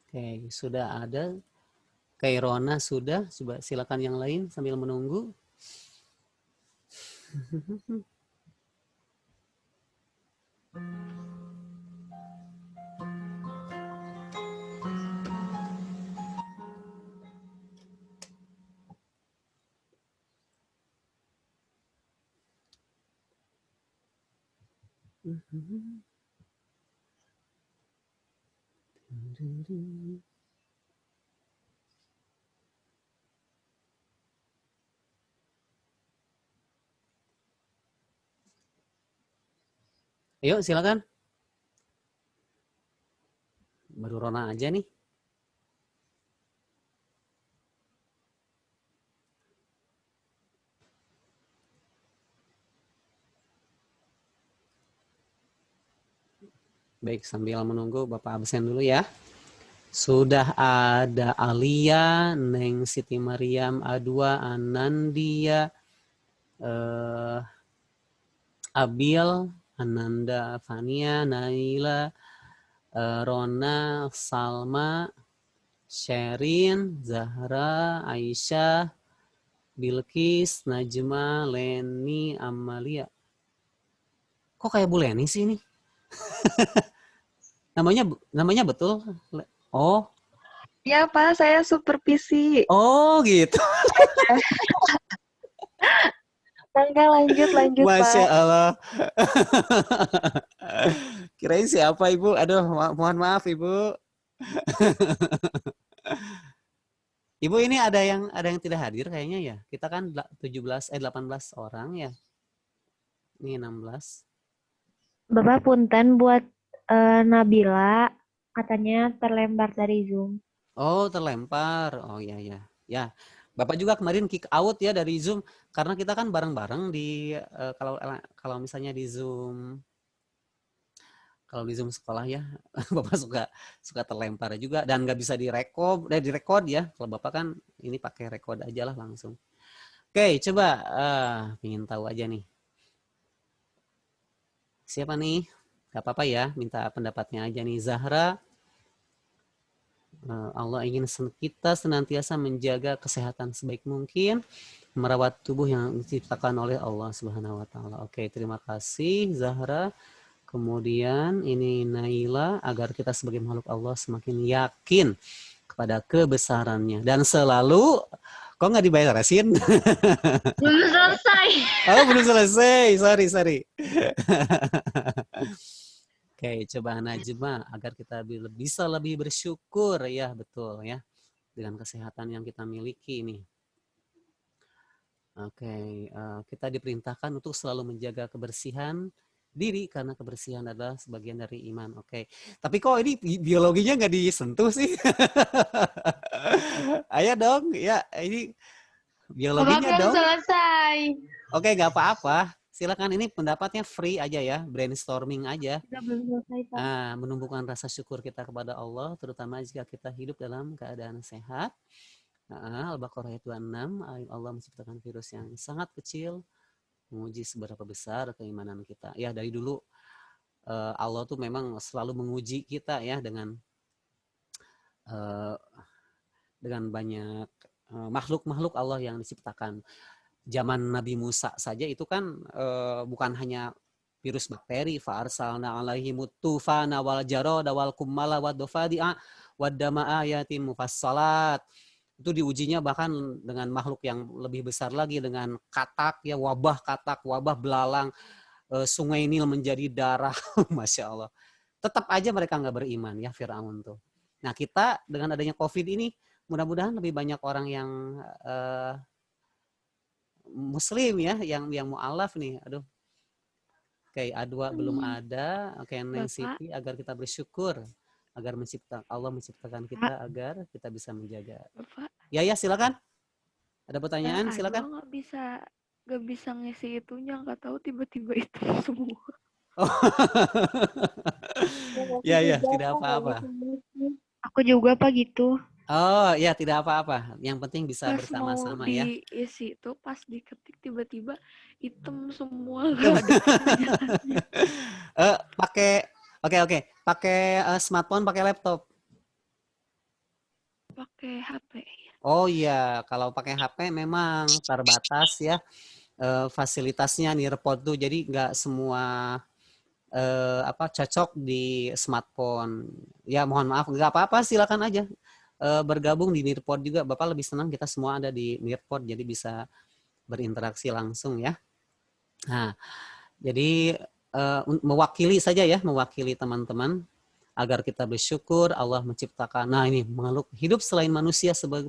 Oke, sudah ada. Kairona sudah. Coba silakan yang lain sambil menunggu. Ayo, silakan. Baru Rona aja nih. Baik, sambil menunggu Bapak absen dulu ya. Sudah ada Alia, Neng Siti Mariam, A2, Anandia, Abil, Ananda, Fania, Naila, Rona, Salma, Sherin, Zahra, Aisyah, Bilqis, Najma, Leni, Amalia. Kok kayak Bu Leni sih ini? namanya betul? Oh. Ya Pak, saya supervisi. Oh gitu. Enggak, lanjut Masya Pak. Allah. Kirain siapa Ibu? Aduh, mohon maaf Ibu. Ibu ini ada yang tidak hadir kayaknya ya. Kita kan 18 orang ya. Ini 16. Bapak punten buat Nabila, katanya terlempar dari Zoom. Oh, terlempar. Oh ya ya. Ya. Bapak juga kemarin kick out ya dari Zoom karena kita kan bareng-bareng di kalau misalnya di Zoom sekolah ya, Bapak suka terlempar juga dan nggak bisa direkod ya. Kalau Bapak kan ini pakai record aja lah langsung. Oke, coba ingin tahu aja nih. Siapa nih? Gak apa-apa ya, minta pendapatnya aja nih. Zahra, Allah ingin kita senantiasa menjaga kesehatan sebaik mungkin, merawat tubuh yang diciptakan oleh Allah Subhanahu wa taala. Oke, terima kasih Zahra. Kemudian ini Naila, agar kita sebagai makhluk Allah semakin yakin kepada kebesarannya dan selalu kok nggak dibayarin? Belum selesai. Oh, belum selesai. Sorry. Oke, coba Najma agar kita bisa lebih bersyukur ya, betul ya, dengan kesehatan yang kita miliki ini. Oke, kita diperintahkan untuk selalu menjaga kebersihan diri karena kebersihan adalah sebagian dari iman. Oke, tapi kok ini biologinya nggak disentuh sih? Ayo dong, ya ini biologinya Bapak belum dong. selesai. Oke, nggak apa-apa. Silakan, ini pendapatnya free aja ya, brainstorming aja. Belum selesai, Pak. Menumbuhkan rasa syukur kita kepada Allah, terutama jika kita hidup dalam keadaan sehat. Al-Baqarah ayat 26, Allah menciptakan virus yang sangat kecil, menguji seberapa besar keimanan kita. Ya, dari dulu Allah tuh memang selalu menguji kita ya uh, dengan banyak makhluk-makhluk Allah yang diciptakan. Zaman Nabi Musa saja itu kan bukan hanya virus bakteri, fa'arsalna alaihimut tufana wal jarada wal kummala wad dafadi'a wad dama ayatin mufassalat. Itu diujinya bahkan dengan makhluk yang lebih besar lagi, dengan katak ya, wabah katak, wabah belalang, sungai Nil menjadi darah. Masya Allah. Tetap aja mereka nggak beriman ya, Fir'aun tuh. Nah kita dengan adanya COVID ini mudah-mudahan lebih banyak orang yang Muslim ya, yang mu'alaf nih. Aduh, kayak A2 belum ada, kayak Neng Siti, agar kita bersyukur, agar Allah menciptakan kita agar kita bisa menjaga. Bapak, Ya silakan. Ada pertanyaan, silakan. nggak bisa ngisi itunya, nggak tahu tiba-tiba itu semua. Oh. Ya, tidak apa-apa. Aku juga Pak gitu. Oh ya, tidak apa-apa. Yang penting bisa Pas bersama-sama mau ya. diisi itu, pas diketik tiba-tiba hitam semua, nggak ada pertanyaannya. Oke. Pakai smartphone, pakai laptop. Pakai HP. Oh iya, kalau pakai HP memang terbatas ya fasilitasnya Nearpod tuh, jadi nggak semua cocok di smartphone. Ya mohon maaf, nggak apa-apa, silakan aja bergabung di Nearpod juga. Bapak lebih senang kita semua ada di Nearpod, jadi bisa berinteraksi langsung ya. Nah, jadi mewakili saja ya, mewakili teman-teman agar kita bersyukur Allah menciptakan. Nah ini makhluk hidup selain manusia sebab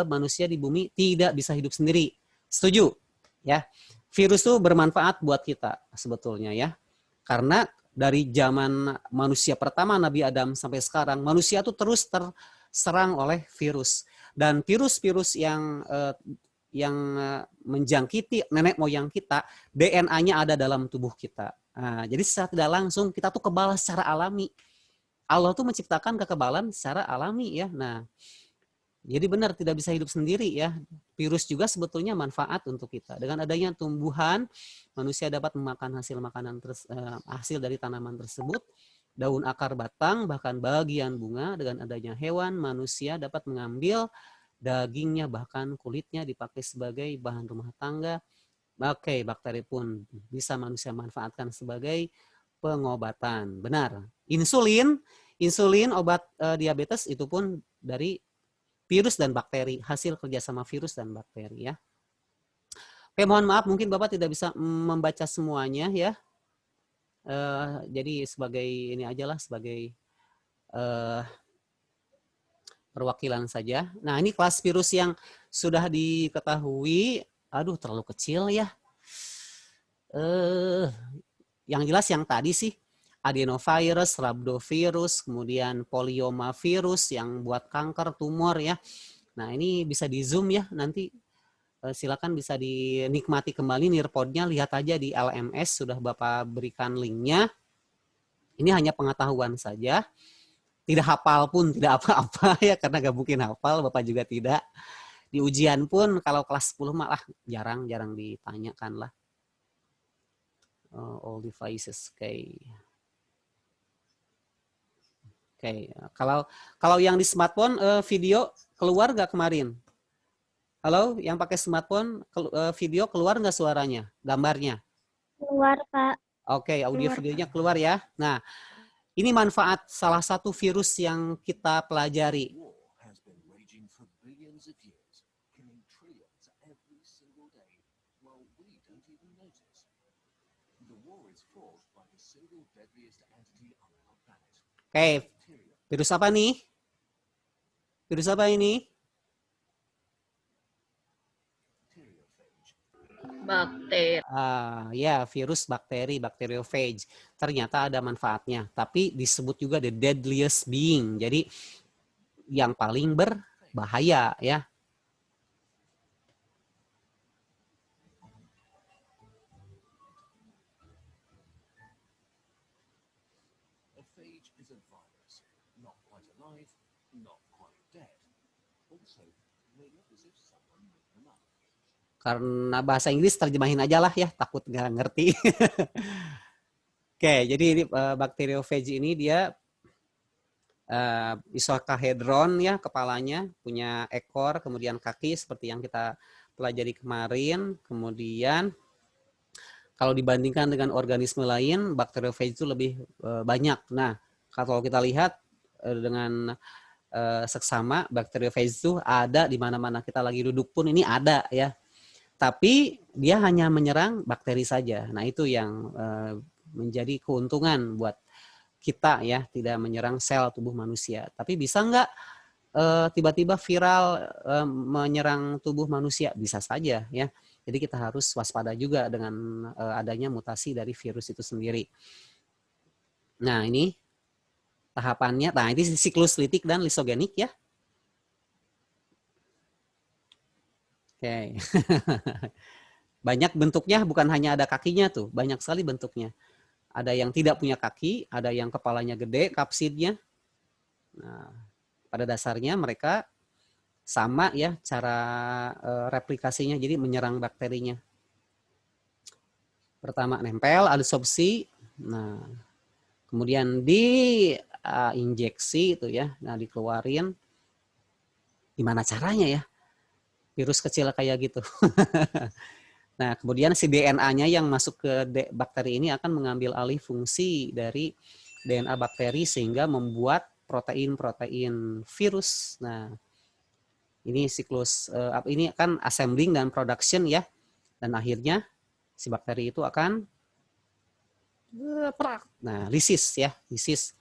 manusia di bumi tidak bisa hidup sendiri. Setuju? Ya. Virus itu bermanfaat buat kita sebetulnya ya. Karena dari zaman manusia pertama Nabi Adam sampai sekarang, manusia itu terus terserang oleh virus. Dan virus-virus yang menjangkiti nenek moyang kita, DNA-nya ada dalam tubuh kita. Nah, jadi secara tidak langsung kita tuh kebal secara alami. Allah tuh menciptakan kekebalan secara alami ya. Nah, jadi benar tidak bisa hidup sendiri ya. Virus juga sebetulnya manfaat untuk kita. Dengan adanya tumbuhan, manusia dapat memakan hasil makanan hasil dari tanaman tersebut, daun, akar, batang, bahkan bagian bunga. Dengan adanya hewan, manusia dapat mengambil dagingnya, bahkan kulitnya dipakai sebagai bahan rumah tangga. Oke, bakteri pun bisa manusia manfaatkan sebagai pengobatan. Benar. Insulin obat diabetes itu pun dari virus dan bakteri, hasil kerjasama virus dan bakteri ya. Oke, mohon maaf mungkin Bapak tidak bisa membaca semuanya ya. Jadi sebagai ini aja lah, sebagai perwakilan saja. Nah ini kelas virus yang sudah diketahui, aduh terlalu kecil ya. Yang jelas yang tadi sih, adenovirus, rhabdovirus, kemudian poliomavirus yang buat kanker, tumor ya. Nah ini bisa di zoom ya, nanti silakan bisa dinikmati kembali Nearpodnya, lihat aja di LMS, sudah Bapak berikan linknya. Ini hanya pengetahuan saja, tidak hafal pun tidak apa-apa ya, karena gak mungkin hafal, Bapak juga tidak. Di ujian pun kalau kelas 10 malah jarang ditanyakan lah. All devices, Oke. Kalau yang di smartphone video keluar nggak kemarin? Halo, yang pakai smartphone video keluar nggak suaranya, gambarnya? Keluar, Pak. Oke, audio videonya keluar ya. Nah, ini manfaat salah satu virus yang kita pelajari. Oke, virus apa nih? Virus apa ini? Bakteri. Ya, virus bakteri, bacteriophage. Ternyata ada manfaatnya, tapi disebut juga the deadliest being. Jadi yang paling berbahaya ya. karena bahasa Inggris terjemahin aja lah ya, takut nggak ngerti. Oke, jadi ini, bakteriofage ini dia isokahedron ya, kepalanya punya ekor, kemudian kaki seperti yang kita pelajari kemarin. Kemudian kalau dibandingkan dengan organisme lain, bakteriofage itu lebih banyak. Nah, kalau kita lihat dengan seksama, bakteriofage itu ada di mana-mana kita lagi duduk pun ini ada ya. Tapi dia hanya menyerang bakteri saja. Nah, itu yang menjadi keuntungan buat kita ya, tidak menyerang sel tubuh manusia. Tapi bisa nggak tiba-tiba viral menyerang tubuh manusia? Bisa saja ya. Jadi kita harus waspada juga dengan adanya mutasi dari virus itu sendiri. Nah, ini tahapannya. Nah, ini siklus litik dan lisogenik ya. Oke. Banyak bentuknya, bukan hanya ada kakinya tuh, banyak sekali bentuknya. Ada yang tidak punya kaki, ada yang kepalanya gede, kapsidnya. Nah, pada dasarnya mereka sama ya cara replikasinya, jadi menyerang bakterinya. Pertama nempel, adsorpsi. Nah, kemudian diinjeksi itu ya, nah dikeluarin. Gimana caranya ya? Virus kecil kayak gitu. Nah, kemudian si DNA-nya yang masuk ke bakteri ini akan mengambil alih fungsi dari DNA bakteri sehingga membuat protein-protein virus. Nah, ini siklus ini kan assembling dan production ya. Dan akhirnya si bakteri itu akan lisis ya, lisis,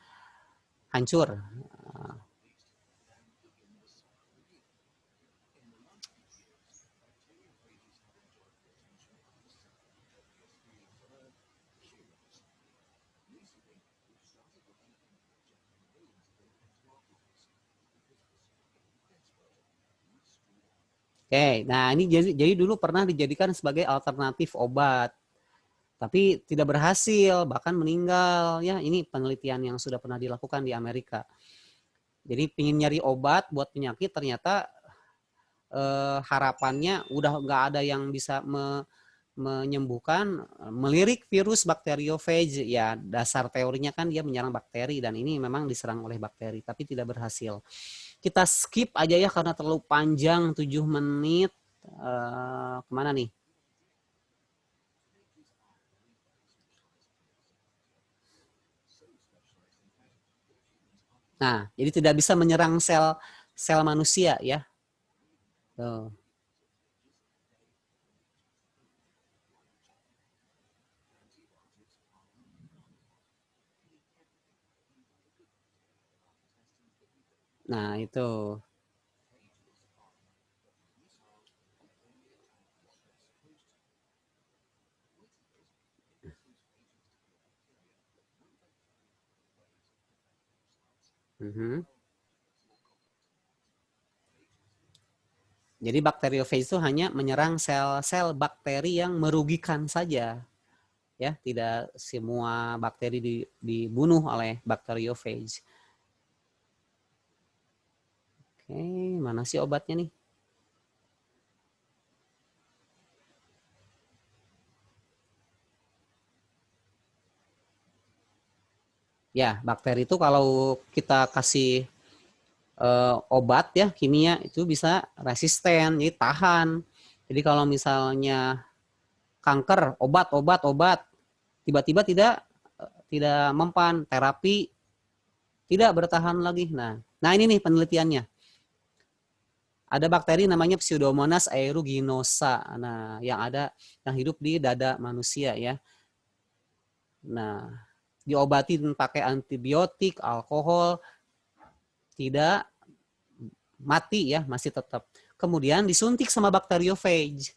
hancur. Oke, nah ini jadi dulu pernah dijadikan sebagai alternatif obat, tapi tidak berhasil, bahkan meninggal ya. Ini penelitian yang sudah pernah dilakukan di Amerika. Jadi pingin nyari obat buat penyakit, ternyata harapannya udah nggak ada yang bisa menyembuhkan. Melirik virus bakteriofage ya, dasar teorinya kan dia menyerang bakteri dan ini memang diserang oleh bakteri, tapi tidak berhasil. Kita skip aja ya karena terlalu panjang, 7 menit. Kemana nih? Nah, jadi tidak bisa menyerang sel manusia ya. Tuh. Nah, itu. Jadi bakteriofage itu hanya menyerang sel-sel bakteri yang merugikan saja. Ya, tidak semua bakteri dibunuh oleh bakteriofage. Oke, mana sih obatnya nih? Ya, bakteri itu kalau kita kasih obat ya, kimia itu bisa resisten, jadi tahan. Jadi kalau misalnya kanker, obat, tiba-tiba tidak mempan, terapi tidak bertahan lagi. Nah ini nih penelitiannya. Ada bakteri namanya Pseudomonas aeruginosa. Nah, yang hidup di dada manusia ya. Nah, diobatin pakai antibiotik, alkohol, tidak mati ya, masih tetap. Kemudian disuntik sama bakteriofage.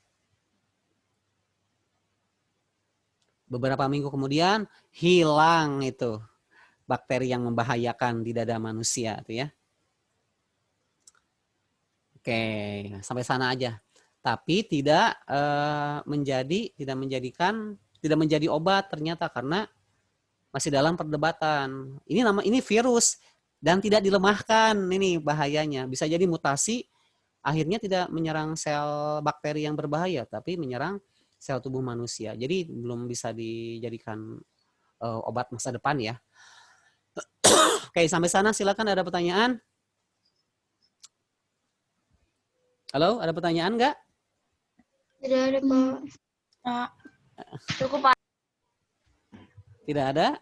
Beberapa minggu kemudian hilang itu bakteri yang membahayakan di dada manusia itu ya. Oke, sampai sana aja. Tapi tidak menjadi obat ternyata karena masih dalam perdebatan. Ini virus dan tidak dilemahkan, ini bahayanya. Bisa jadi mutasi akhirnya tidak menyerang sel bakteri yang berbahaya, tapi menyerang sel tubuh manusia. Jadi belum bisa dijadikan obat masa depan ya. Oke, sampai sana silakan, ada pertanyaan? Halo, ada pertanyaan nggak? Tidak ada, Pak. Nah, cukup Pak. Tidak ada?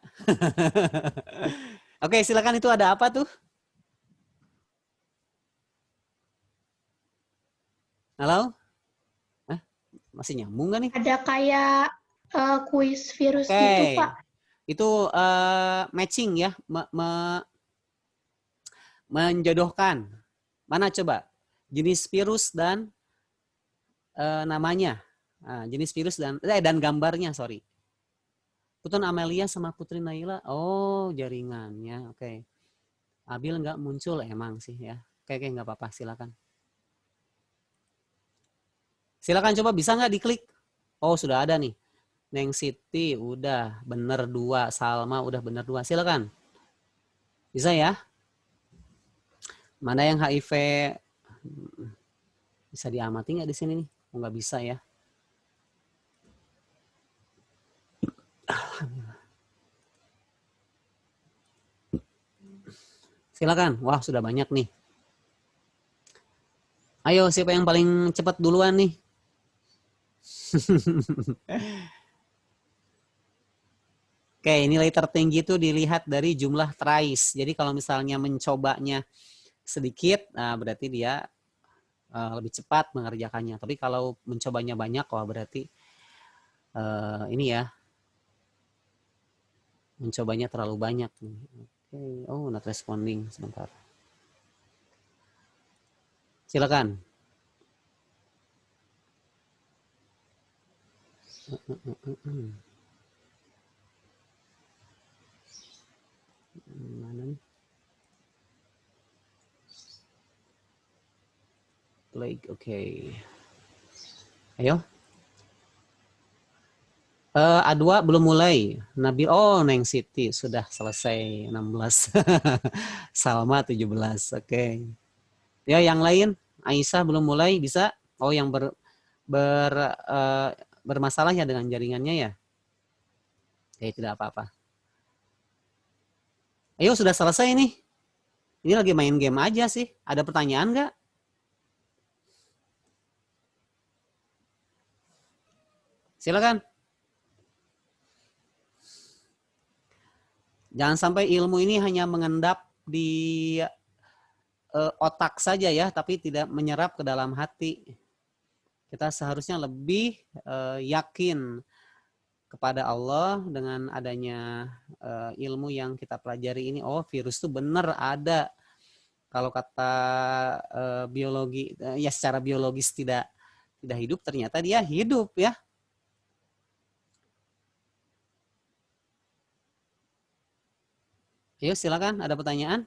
Oke, silakan, itu ada apa tuh? Halo? Hah? Masih nyambung nggak nih? Ada kayak kuis virus Oke. gitu, Pak. Itu matching ya, menjodohkan. Mana coba? Jenis virus dan namanya. Nah, jenis virus dan gambarnya, sorry. Putun Amelia sama Putri Naila. Oh, jaringannya. Oke. Abil nggak muncul emang sih ya. Oke, nggak apa-apa, silakan. Silakan coba, bisa nggak diklik? Oh, sudah ada nih. Neng Siti udah bener 2, Salma udah bener 2. Silakan. Bisa ya? Mana yang HIV bisa diamati nggak di sini nih? Oh, nggak bisa ya. Silakan. Wah, sudah banyak nih. Ayo, siapa yang paling cepat duluan nih? Oke, nilai tertinggi itu dilihat dari jumlah tries. Jadi kalau misalnya mencobanya sedikit, nah berarti dia lebih cepat mengerjakannya. Tapi kalau mencobanya banyak, wah berarti ini ya, mencobanya terlalu banyak. Oke, oh not responding, sebentar. Silakan. Mana nih? Plague, oke. Ayo. A2 belum mulai. Nabil, oh Neng Siti sudah selesai 16. Salma 17. Oke. Ya, yang lain, Aisyah belum mulai, bisa? Oh, yang bermasalah ya dengan jaringannya ya? Oke, tidak apa-apa. Ayo, sudah selesai nih. Ini lagi main game aja sih. Ada pertanyaan nggak? Silakan. Jangan sampai ilmu ini hanya mengendap di otak saja ya, tapi tidak menyerap ke dalam hati. Kita seharusnya lebih yakin kepada Allah dengan adanya ilmu yang kita pelajari ini. Oh, virus itu benar ada. Kalau kata biologi, ya secara biologis tidak hidup, ternyata dia hidup ya. Ayo silakan, ada pertanyaan?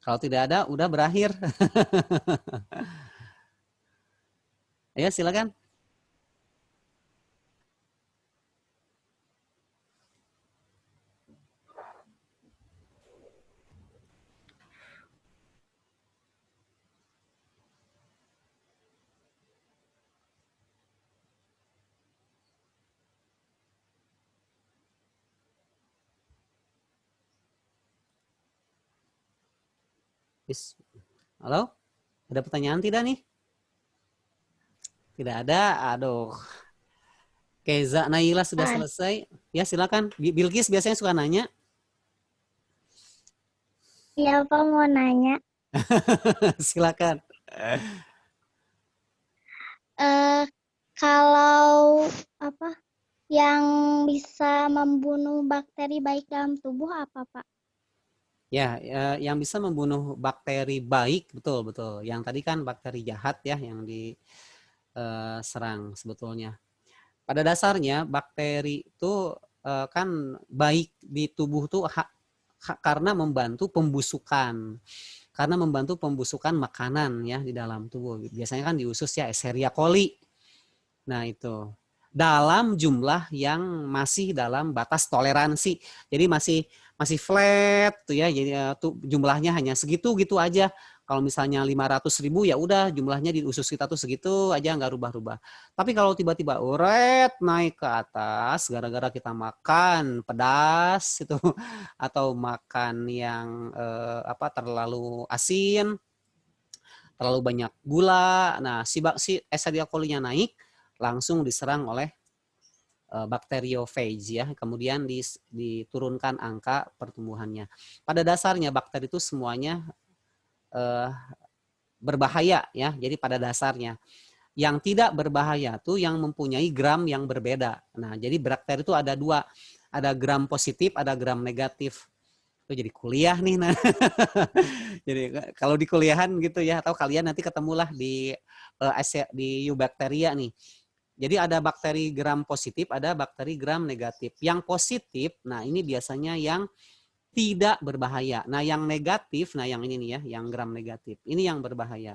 Kalau tidak ada, udah berakhir. Ayo silakan. Halo? Ada pertanyaan tidak nih? Tidak ada. Aduh. Keza Naila sudah selesai. Ya silakan. Bilkis biasanya suka nanya. Iya, Pak, mau nanya. Silakan. Kalau apa yang bisa membunuh bakteri baik dalam tubuh apa, Pak? Ya, yang bisa membunuh bakteri baik, betul. Yang tadi kan bakteri jahat ya yang diserang sebetulnya. Pada dasarnya bakteri itu kan baik di tubuh tuh karena membantu pembusukan. Karena membantu pembusukan makanan ya di dalam tubuh. Biasanya kan di usus ya Escherichia coli. Nah itu. dalam jumlah yang masih dalam batas toleransi. Jadi masih flat tuh ya. Jadi tuh jumlahnya hanya segitu gitu aja. Kalau misalnya 500.000 ya udah jumlahnya di usus kita tuh segitu aja, nggak rubah-rubah. Tapi kalau tiba-tiba naik ke atas gara-gara kita makan pedas itu atau makan yang terlalu asin, terlalu banyak gula, nah si Escherichia coli-nya naik, langsung diserang oleh bakteriofage ya, kemudian diturunkan angka pertumbuhannya. Pada dasarnya bakteri itu semuanya berbahaya ya. Jadi pada dasarnya yang tidak berbahaya tuh yang mempunyai gram yang berbeda. Nah, jadi bakteri itu ada dua, ada gram positif, ada gram negatif. Itu jadi kuliah nih. Nah. Jadi kalau di kuliahan gitu ya, atau kalian nanti ketemulah di Eubacteria nih. Jadi ada bakteri gram positif, ada bakteri gram negatif. Yang positif, nah ini biasanya yang tidak berbahaya. Nah yang negatif, nah yang ini nih ya, yang gram negatif. Ini yang berbahaya.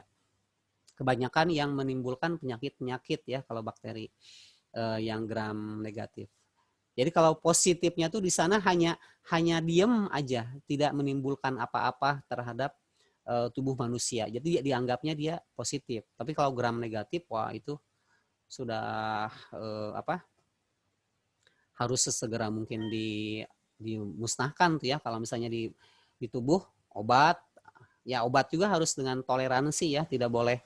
Kebanyakan yang menimbulkan penyakit-penyakit ya kalau bakteri yang gram negatif. Jadi kalau positifnya tuh di sana hanya diem aja, tidak menimbulkan apa-apa terhadap tubuh manusia. Jadi dianggapnya dia positif. Tapi kalau gram negatif, wah itu sudah harus sesegera mungkin dimusnahkan tuh ya. Kalau misalnya di tubuh obat, ya obat juga harus dengan toleransi ya, tidak boleh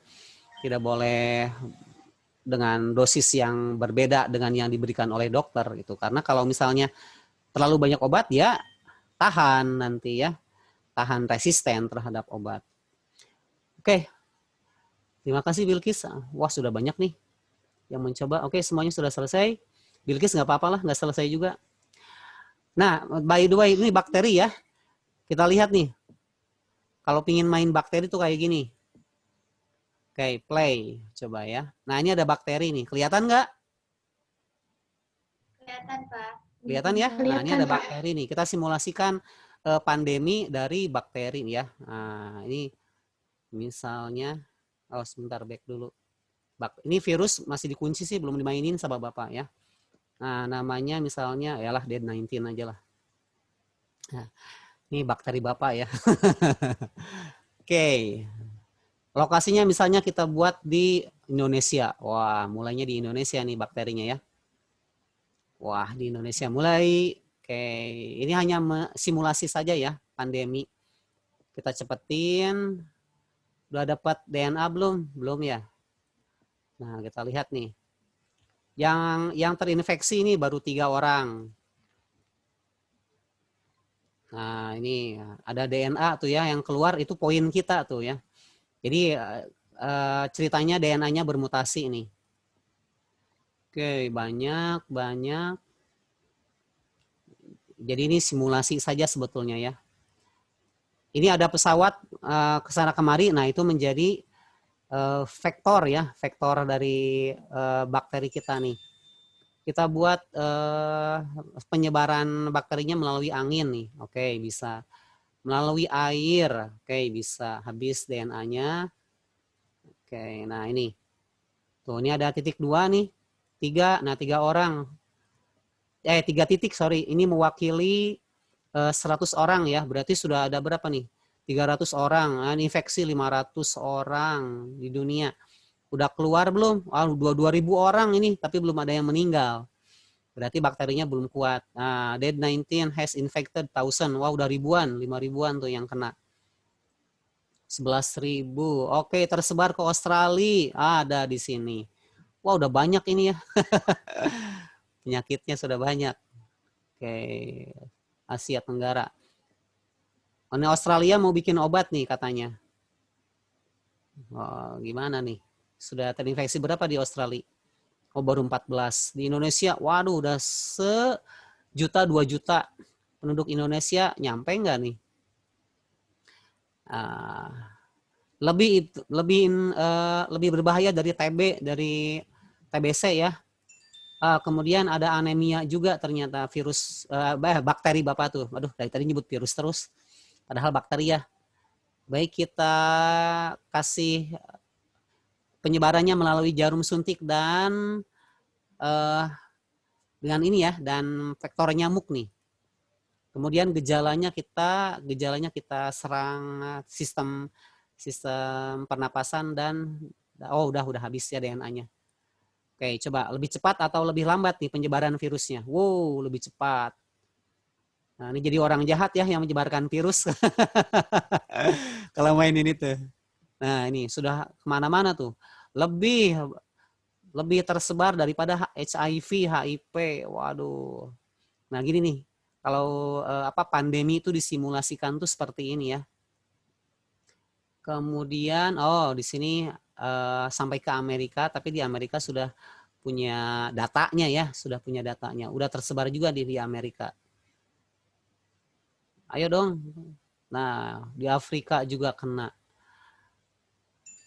dengan dosis yang berbeda dengan yang diberikan oleh dokter gitu. Karena kalau misalnya terlalu banyak obat ya tahan nanti ya, tahan resisten terhadap obat. Oke. Terima kasih Bilkis. Wah, sudah banyak nih yang mencoba. Oke, semuanya sudah selesai. Bilkis nggak apa-apa lah, nggak selesai juga. Nah, by the way, ini bakteri ya. Kita lihat nih. Kalau pingin main bakteri tuh kayak gini. Oke, play. Coba ya. Nah, ini ada bakteri nih. Kelihatan nggak? Kelihatan, Pak. Kelihatan ya? Nah, ini ada bakteri nih. Kita simulasikan pandemi dari bakteri ya. Nah, ini misalnya, oh sebentar back dulu. Ini virus masih dikunci sih, belum dimainin sama Bapak ya. Nah, namanya misalnya, yalah D19 aja lah. Nah, ini bakteri Bapak ya. Oke. Lokasinya misalnya kita buat di Indonesia. Wah, mulainya di Indonesia nih bakterinya ya. Wah, di Indonesia mulai. Oke, ini hanya simulasi saja ya, pandemi. Kita cepetin. Udah dapat DNA belum? Belum ya. Nah, kita lihat nih. Yang terinfeksi ini baru 3 orang. Nah, ini ada DNA tuh ya, yang keluar itu poin kita tuh ya. Jadi ceritanya DNA-nya bermutasi nih. Oke, banyak. Jadi ini simulasi saja sebetulnya ya. Ini ada pesawat kesana kemari, nah itu menjadi vektor ya, vektor dari bakteri kita nih. Kita buat penyebaran bakterinya melalui angin nih. Oke, bisa. Melalui air, oke bisa. Habis DNA-nya. Oke, nah ini. Tuh, ini ada titik 2 nih. 3, nah 3 orang. 3 titik, sorry. Ini mewakili 100 orang ya. Berarti sudah ada berapa nih? 300 orang. Nah, infeksi 500 orang di dunia. Udah keluar belum? 2.000 orang ini, tapi belum ada yang meninggal. Berarti bakterinya belum kuat. Nah, D19 has infected 1,000. Wah, udah ribuan, 5.000-an tuh yang kena. 11.000. Oke, tersebar ke Australia. Ada di sini. Wah, udah banyak ini ya. Penyakitnya sudah banyak. Oke, Asia Tenggara. Ini Australia mau bikin obat nih katanya. Oh, gimana nih? Sudah terinfeksi berapa di Australia? Oh, baru 14. Di Indonesia, waduh udah 1 juta 2 juta penduduk Indonesia, nyampe nggak nih? Lebih berbahaya dari TB, dari TBC ya. Kemudian ada anemia juga ternyata, virus bakteri Bapak tuh. Aduh, dari tadi nyebut virus terus. Padahal bakteri ya. Baik, kita kasih penyebarannya melalui jarum suntik dan dengan ini ya, dan vektor nyamuk nih. Kemudian gejalanya kita serang sistem pernapasan dan udah habis ya DNA-nya. Oke, coba lebih cepat atau lebih lambat nih penyebaran virusnya? Wow, lebih cepat. Nah, ini jadi orang jahat ya yang menyebarkan virus. Kalau main ini tuh. Nah, ini sudah kemana-mana tuh. Lebih tersebar daripada HIV, HIP. Waduh. Nah, gini nih. Kalau pandemi itu disimulasikan tuh seperti ini ya. Kemudian di sini sampai ke Amerika, tapi di Amerika sudah punya datanya ya, Udah tersebar juga di Amerika. Ayo dong. Nah, di Afrika juga kena.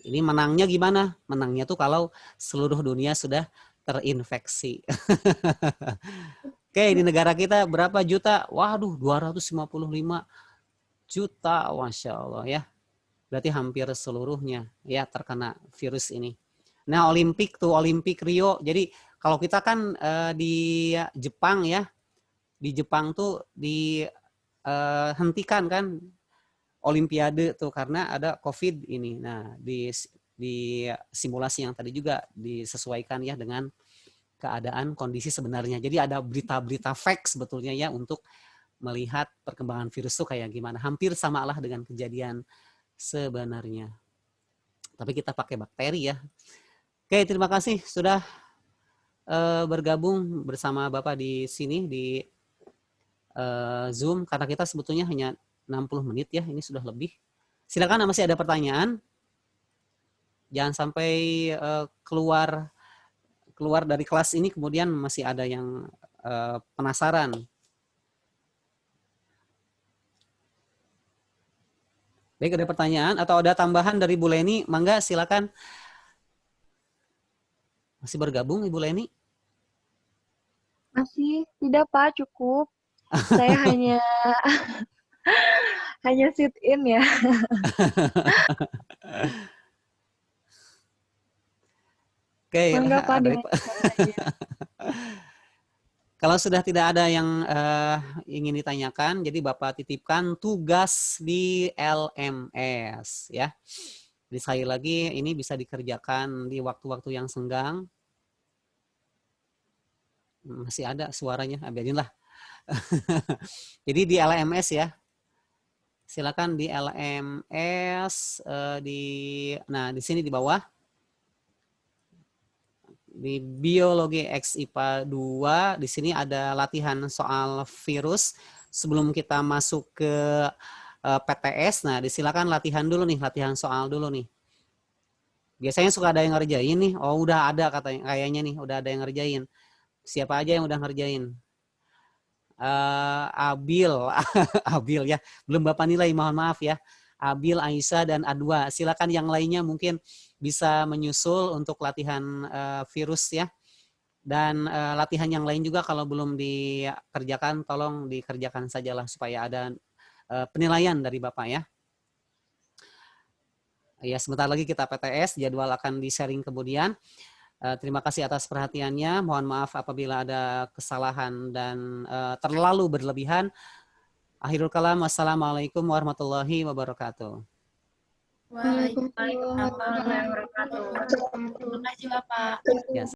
Ini menangnya gimana? Menangnya tuh kalau seluruh dunia sudah terinfeksi. Oke, di negara kita berapa juta? Waduh, 255 juta. Masya Allah ya. Berarti hampir seluruhnya ya terkena virus ini. Nah, Olimpik Rio. Jadi kalau kita kan di Jepang ya, di Jepang tuh dihentikan kan Olimpiade tuh karena ada COVID ini. Nah, di simulasi yang tadi juga disesuaikan ya dengan keadaan kondisi sebenarnya. Jadi ada berita-berita fake sebetulnya ya untuk melihat perkembangan virus itu kayak gimana. Hampir samalah dengan kejadian sebenarnya. Tapi kita pakai bakteri ya. Oke, terima kasih sudah bergabung bersama Bapak di sini di Zoom, karena kita sebetulnya hanya 60 menit ya, ini sudah lebih. Silakan masih ada pertanyaan. Jangan sampai keluar dari kelas ini kemudian masih ada yang penasaran. Baik, ada pertanyaan atau ada tambahan dari Bu Leni? Mangga silakan. Masih bergabung Ibu Leni? Masih tidak Pak, cukup. Saya hanya sit in ya. Oke, Mangga Pak kalau sudah tidak ada yang ingin ditanyakan, jadi Bapak titipkan tugas di LMS ya. Jadi sekali lagi ini bisa dikerjakan di waktu-waktu yang senggang. Masih ada suaranya, biarinlah. Jadi di LMS ya. Silakan di LMS di sini di bawah. Di Biologi X IPA 2, di sini ada latihan soal virus. Sebelum kita masuk ke PTS, nah disilakan latihan soal dulu nih. Biasanya suka ada yang ngerjain nih. Oh, udah ada kayaknya nih, udah ada yang ngerjain. Siapa aja yang udah ngerjain? Abil, Abil ya. Belum Bapak nilai, mohon maaf ya. Abil, Aisyah, dan Adwa. Silakan yang lainnya mungkin bisa menyusul untuk latihan virus ya. Dan latihan yang lain juga kalau belum dikerjakan, tolong dikerjakan sajalah supaya ada penilaian dari Bapak ya. Ya, sebentar lagi kita PTS, jadwal akan di-sharing kemudian. Terima kasih atas perhatiannya. Mohon maaf apabila ada kesalahan dan terlalu berlebihan. Akhirul kalam, wassalamualaikum warahmatullahi wabarakatuh. Waalaikumsalam warahmatullahi wabarakatuh. Terima kasih Bapak. Ya.